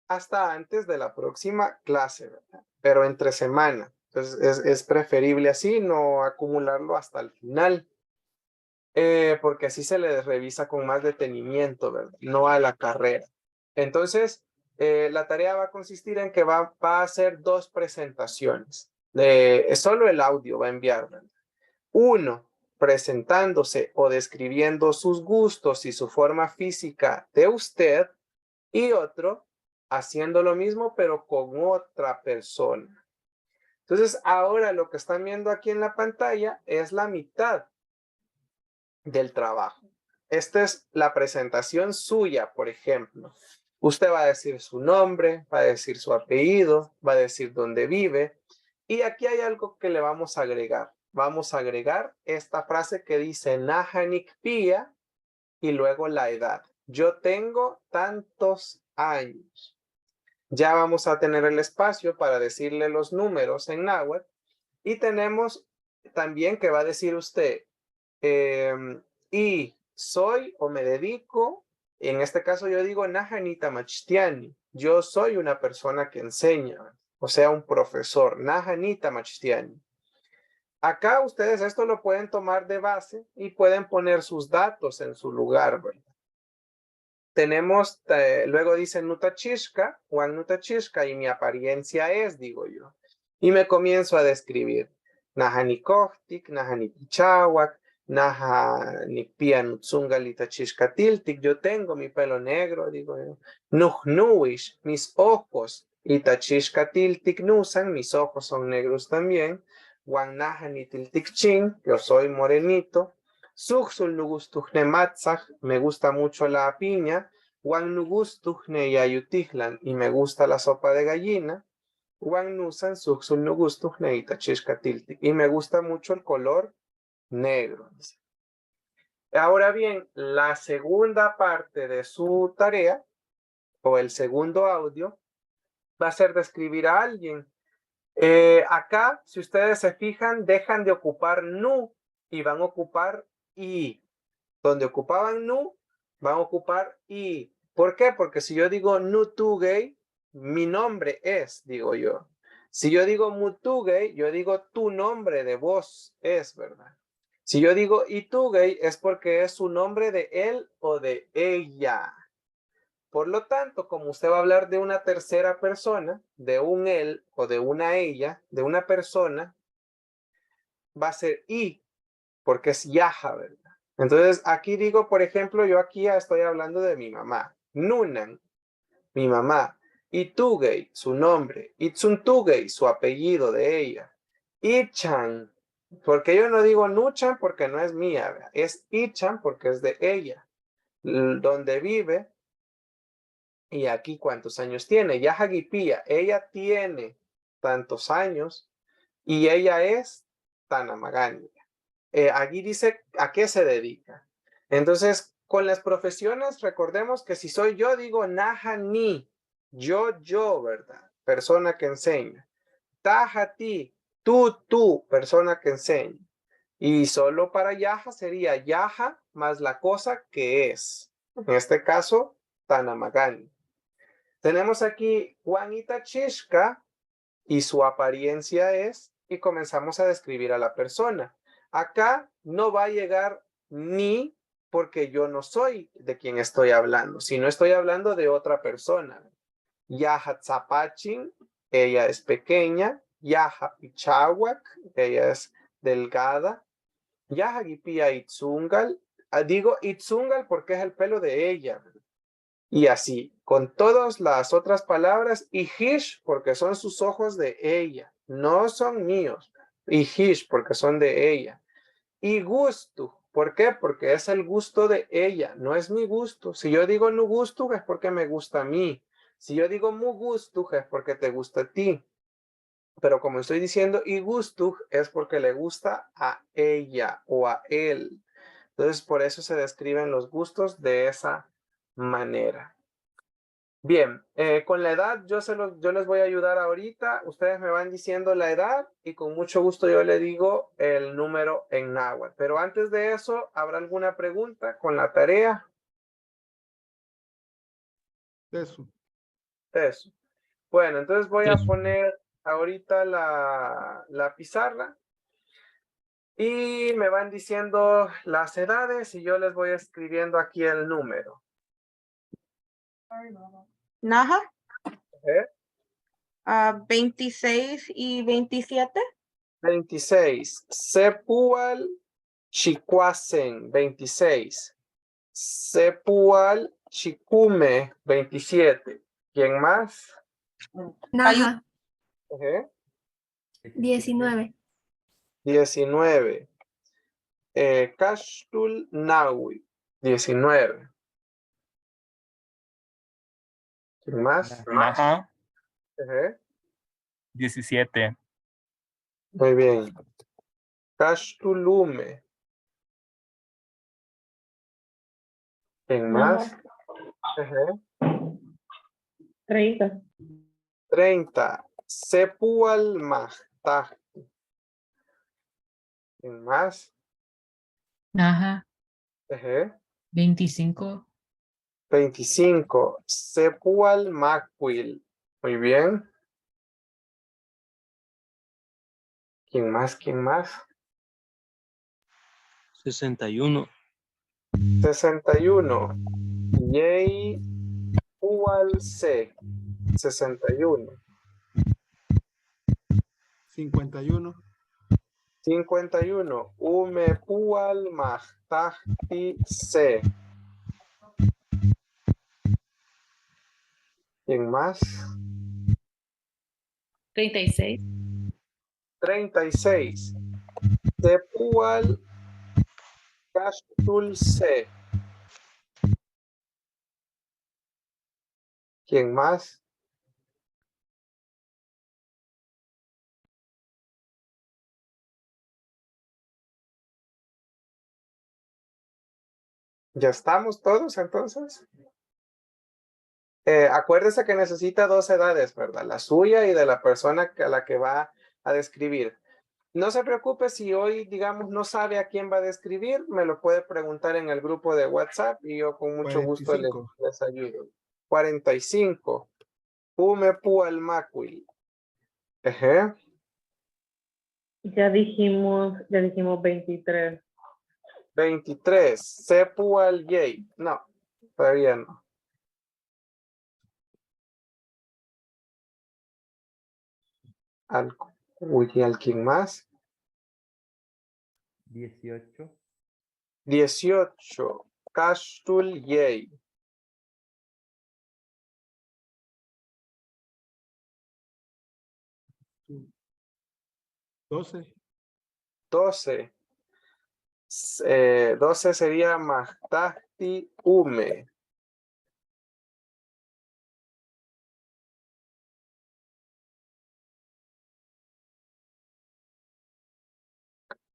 hasta antes de la próxima clase, ¿verdad? Pero entre semana. Entonces es preferible así, no acumularlo hasta el final, porque así se le revisa con más detenimiento, ¿verdad? No a la carrera. Entonces, la tarea va a consistir en que va a hacer 2 presentaciones. Solo el audio va a enviar, ¿verdad? Uno, presentándose o describiendo sus gustos y su forma física de usted, y otro, haciendo lo mismo pero con otra persona. Entonces, ahora lo que están viendo aquí en la pantalla es la mitad del trabajo. Esta es la presentación suya, por ejemplo. Usted va a decir su nombre, va a decir su apellido, va a decir dónde vive. Y aquí hay algo que le vamos a agregar. Vamos a agregar esta frase que dice Nahanik Pia y luego la edad. Yo tengo tantos años. Ya vamos a tener el espacio para decirle los números en náhuatl. Y tenemos también que va a decir usted, y soy o me dedico, en este caso yo digo Nahanita Machtiani. Yo soy una persona que enseña, o sea, un profesor, Nahanita Machtiani. Acá ustedes esto lo pueden tomar de base y pueden poner sus datos en su lugar, ¿verdad? Tenemos, luego dice Nutachishka, Juan Nutachishka, y mi apariencia es, digo yo. Y me comienzo a describir. Nahanikohtik, Nahanipichawak, Nahanipia Nutzungalita Chishkatiltik. Yo tengo mi pelo negro, digo yo. Nuhnuish, mis ojos. Itachishkatiltik nusan, mis ojos son negros también. Juan Nahanitiltik chin, yo soy morenito. Suxul nugustuhnematzach, me gusta mucho la piña. Wan nugustuj neyayutihlan, y me gusta la sopa de gallina. Wan nusan suxul nugustuj neitachishkatilti, y me gusta mucho el color negro. Ahora bien, la segunda parte de su tarea, o el segundo audio, va a ser describir a alguien. Acá, si ustedes se fijan, dejan de ocupar nu y van a ocupar i. Donde ocupaban nu, van a ocupar i. ¿Por qué? Porque si yo digo nutugay, mi nombre es, digo yo. Si yo digo mutugay, yo digo tu nombre de vos es, ¿verdad? Si yo digo itugay, es porque es su nombre de él o de ella. Por lo tanto, como usted va a hablar de una tercera persona, de un él o de una ella, de una persona, va a ser i, porque es yaha, ¿verdad? Entonces, aquí digo, por ejemplo, yo aquí ya estoy hablando de mi mamá. Nunan, mi mamá. Itugay, su nombre. Itzuntugay, su apellido de ella. Ichan, porque yo no digo Nuchan porque no es mía, ¿verdad? Es Ichan porque es de ella. Donde vive. Y aquí cuántos años tiene. Yahagipía, ella tiene tantos años y ella es Tanamagani. Aquí dice a qué se dedica. Entonces, con las profesiones, recordemos que si soy yo, digo Nahani, yo, ¿verdad? Persona que enseña. Tahati, tú, persona que enseña. Y solo para Yaha sería Yaha más la cosa que es. En este caso, Tanamagani. Tenemos aquí Juanita Chishka y su apariencia es, y comenzamos a describir a la persona. Acá no va a llegar ni porque yo no soy de quien estoy hablando, sino estoy hablando de otra persona. Yaha Tzapachin, ella es pequeña. Yaha Pichawak, ella es delgada. Yaha Gipia Itzungal, digo Itzungal porque es el pelo de ella. Y así, con todas las otras palabras, y Hish, porque son sus ojos de ella, no son míos. Y Hish, porque son de ella. Y gusto, ¿por qué? Porque es el gusto de ella, no es mi gusto. Si yo digo no gusto, es porque me gusta a mí. Si yo digo mu gusto, es porque te gusta a ti. Pero como estoy diciendo y gusto, es porque le gusta a ella o a él. Entonces, por eso se describen los gustos de esa manera. Bien, con la edad yo les voy a ayudar ahorita. Ustedes me van diciendo la edad y con mucho gusto yo le digo el número en náhuatl. Pero antes de eso, ¿habrá alguna pregunta con la tarea? Eso. Bueno, entonces voy a poner ahorita la pizarra. Y me van diciendo las edades y yo les voy escribiendo aquí el número. Naja. 26 y 27. 26. Sepual Chicuasen, 26. Sepual Chicume, 27. ¿Quién más? Naja, 19. 19. 19. Kashtul Nawi, 19. ¿Quién más? Naja, Ajá. 17. Muy bien. Kashtulume. ¿Quién más? Ajá. 30. 30. Sepual Mahtah. ¿Quién más? Naja, Ajá. 25. 25. Sepual Makwil. Muy bien. ¿Quién más? ¿Quién más? 61. 61. Yei Ual Se. 61. 51. 51. Ume Pual Mahtahti Se. ¿Quién más? 36. 36. Sepual Kashtul Se. ¿Quién más? ¿Ya estamos todos entonces? Acuérdese que necesita 2 edades, ¿verdad? La suya y de la persona a la que va a describir. No se preocupe si hoy, digamos, no sabe a quién va a describir, me lo puede preguntar en el grupo de WhatsApp y yo con mucho gusto les ayudo. 45. Ume pual macuil. Ejé. Ya dijimos 23. 23. Sepu al yey. No, todavía no. ¿Alguien más? 18. 18. Kastul yey. 12. 12. 12 sería Mahtahti Ume.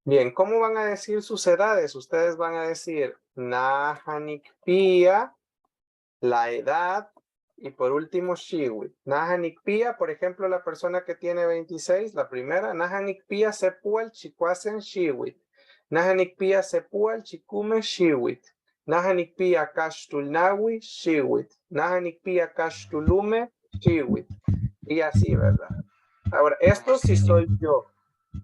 Bien, ¿cómo van a decir sus edades? Ustedes van a decir Nahanik Pia, la edad, y por último Shiwit. Nahanik Pia, por ejemplo, la persona que tiene 26, la primera, Nahanik Pia Sepual Chikwasen Shiwit. Nahanik Pia Sepual Chikume Shiwit. Nahanik Pia Kashtulnawi Shiwit. Nahanik Pia Kashtulume Shiwit. Y así, ¿verdad? Ahora, esto sí soy yo.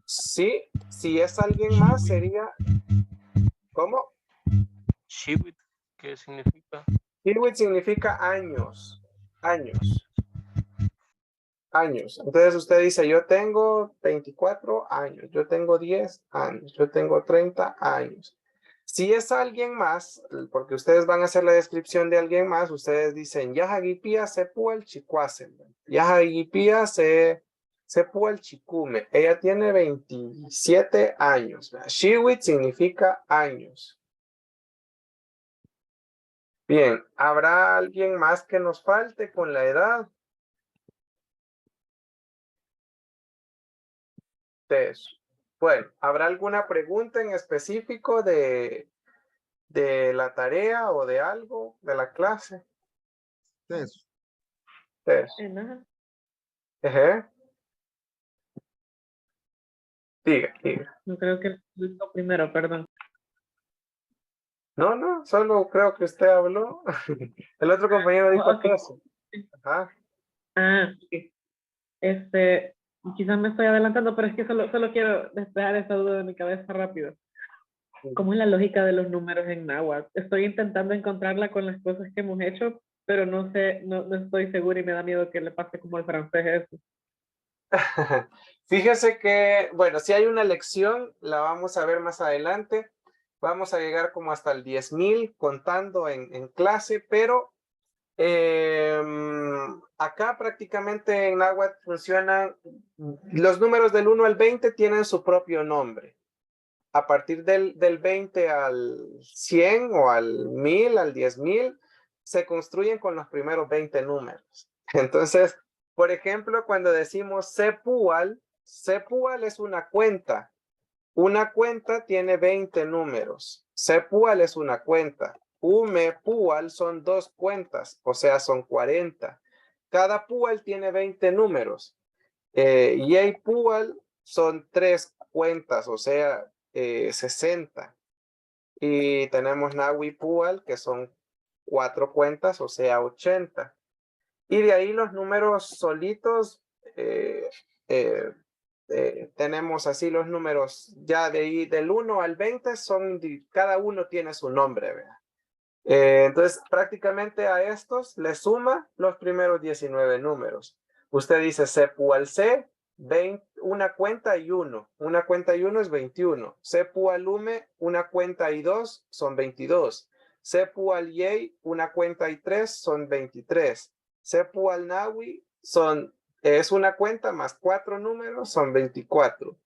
Sí, si es alguien más sería, ¿cómo? Shiwit, ¿qué significa? Shiwit significa años, años. Entonces usted dice, yo tengo 24 años, yo tengo 10 años, yo tengo 30 años. Si es alguien más, porque ustedes van a hacer la descripción de alguien más, ustedes dicen, Yahagipia Sepuel Chicuasen, Yahagipia Sepuel Chikume. Ella tiene 27 años. Shiwit significa años. Bien, ¿habrá alguien más que nos falte con la edad? Bueno, ¿habrá alguna pregunta en específico de la tarea o de algo de la clase? Ejé. Diga. No creo que lo primero, perdón. No, solo creo que usted habló. El otro compañero dijo eso. Ajá. Sí. Quizás me estoy adelantando, pero es que solo quiero despejar esa duda de mi cabeza rápido. ¿Cómo es la lógica de los números en náhuatl? Estoy intentando encontrarla con las cosas que hemos hecho, pero no sé, no estoy segura y me da miedo que le pase como al francés eso. Fíjese que, bueno, si hay una lección, la vamos a ver más adelante. Vamos a llegar como hasta el 10,000 contando en clase, pero acá prácticamente en náhuatl funcionan, los números del 1 al 20 tienen su propio nombre. A partir del 20 al 100 o al 1000, al 10,000, se construyen con los primeros 20 números. Entonces, por ejemplo, cuando decimos Sepual es una cuenta. Una cuenta tiene 20 números. Sepual es una cuenta. Ume Pual son 2 cuentas, o sea, son 40. Cada Pual tiene 20 números. Yei Pual son 3 cuentas, o sea, 60. Y tenemos Nahui Pual, que son 4 cuentas, o sea, 80. Y de ahí los números solitos, tenemos así los números ya de ahí, del 1 al 20, cada uno tiene su nombre, ¿verdad? Entonces, prácticamente a estos le suma los primeros 19 números. Usted dice Sepual C, una cuenta y 1. Una cuenta y 1 es 21. Sepual Ume, una cuenta y 2 son 22. Sepual Yei, una cuenta y 3 son 23. Sepual Nawi es una cuenta más 4 números, son 24.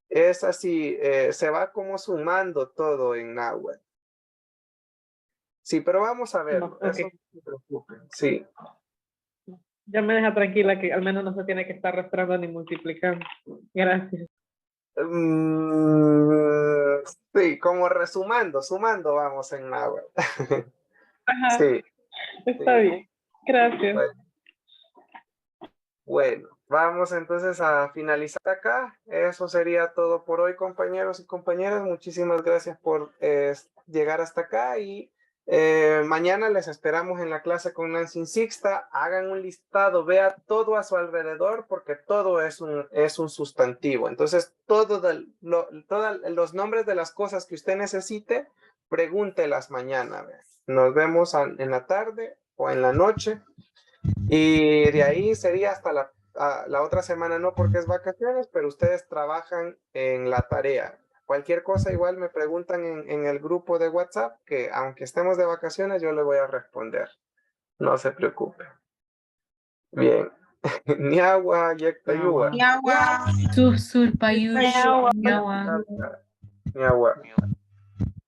Es así, se va como sumando todo en náhuatl. Sí, pero vamos a ver, eso no se preocupen, sí. Ya me deja tranquila que al menos no se tiene que estar restando ni multiplicando. Gracias. Sí, como sumando vamos en náhuatl. Ajá. Sí. Está bien. Gracias. Bueno, vamos entonces a finalizar acá. Eso sería todo por hoy, compañeros y compañeras. Muchísimas gracias por llegar hasta acá y mañana les esperamos en la clase con Nancy Sixta. Hagan un listado, vea todo a su alrededor porque todo es un sustantivo. Entonces, todos los nombres de las cosas que usted necesite, pregúntelas mañana. Nos vemos en la tarde o en la noche. Y de ahí sería hasta la otra semana, no porque es vacaciones, pero ustedes trabajan en la tarea. Cualquier cosa igual me preguntan en el grupo de WhatsApp, que aunque estemos de vacaciones, yo le voy a responder. No se preocupe. Bien. Niagua, Yectayua. Niagua. Surpayush. Niagua.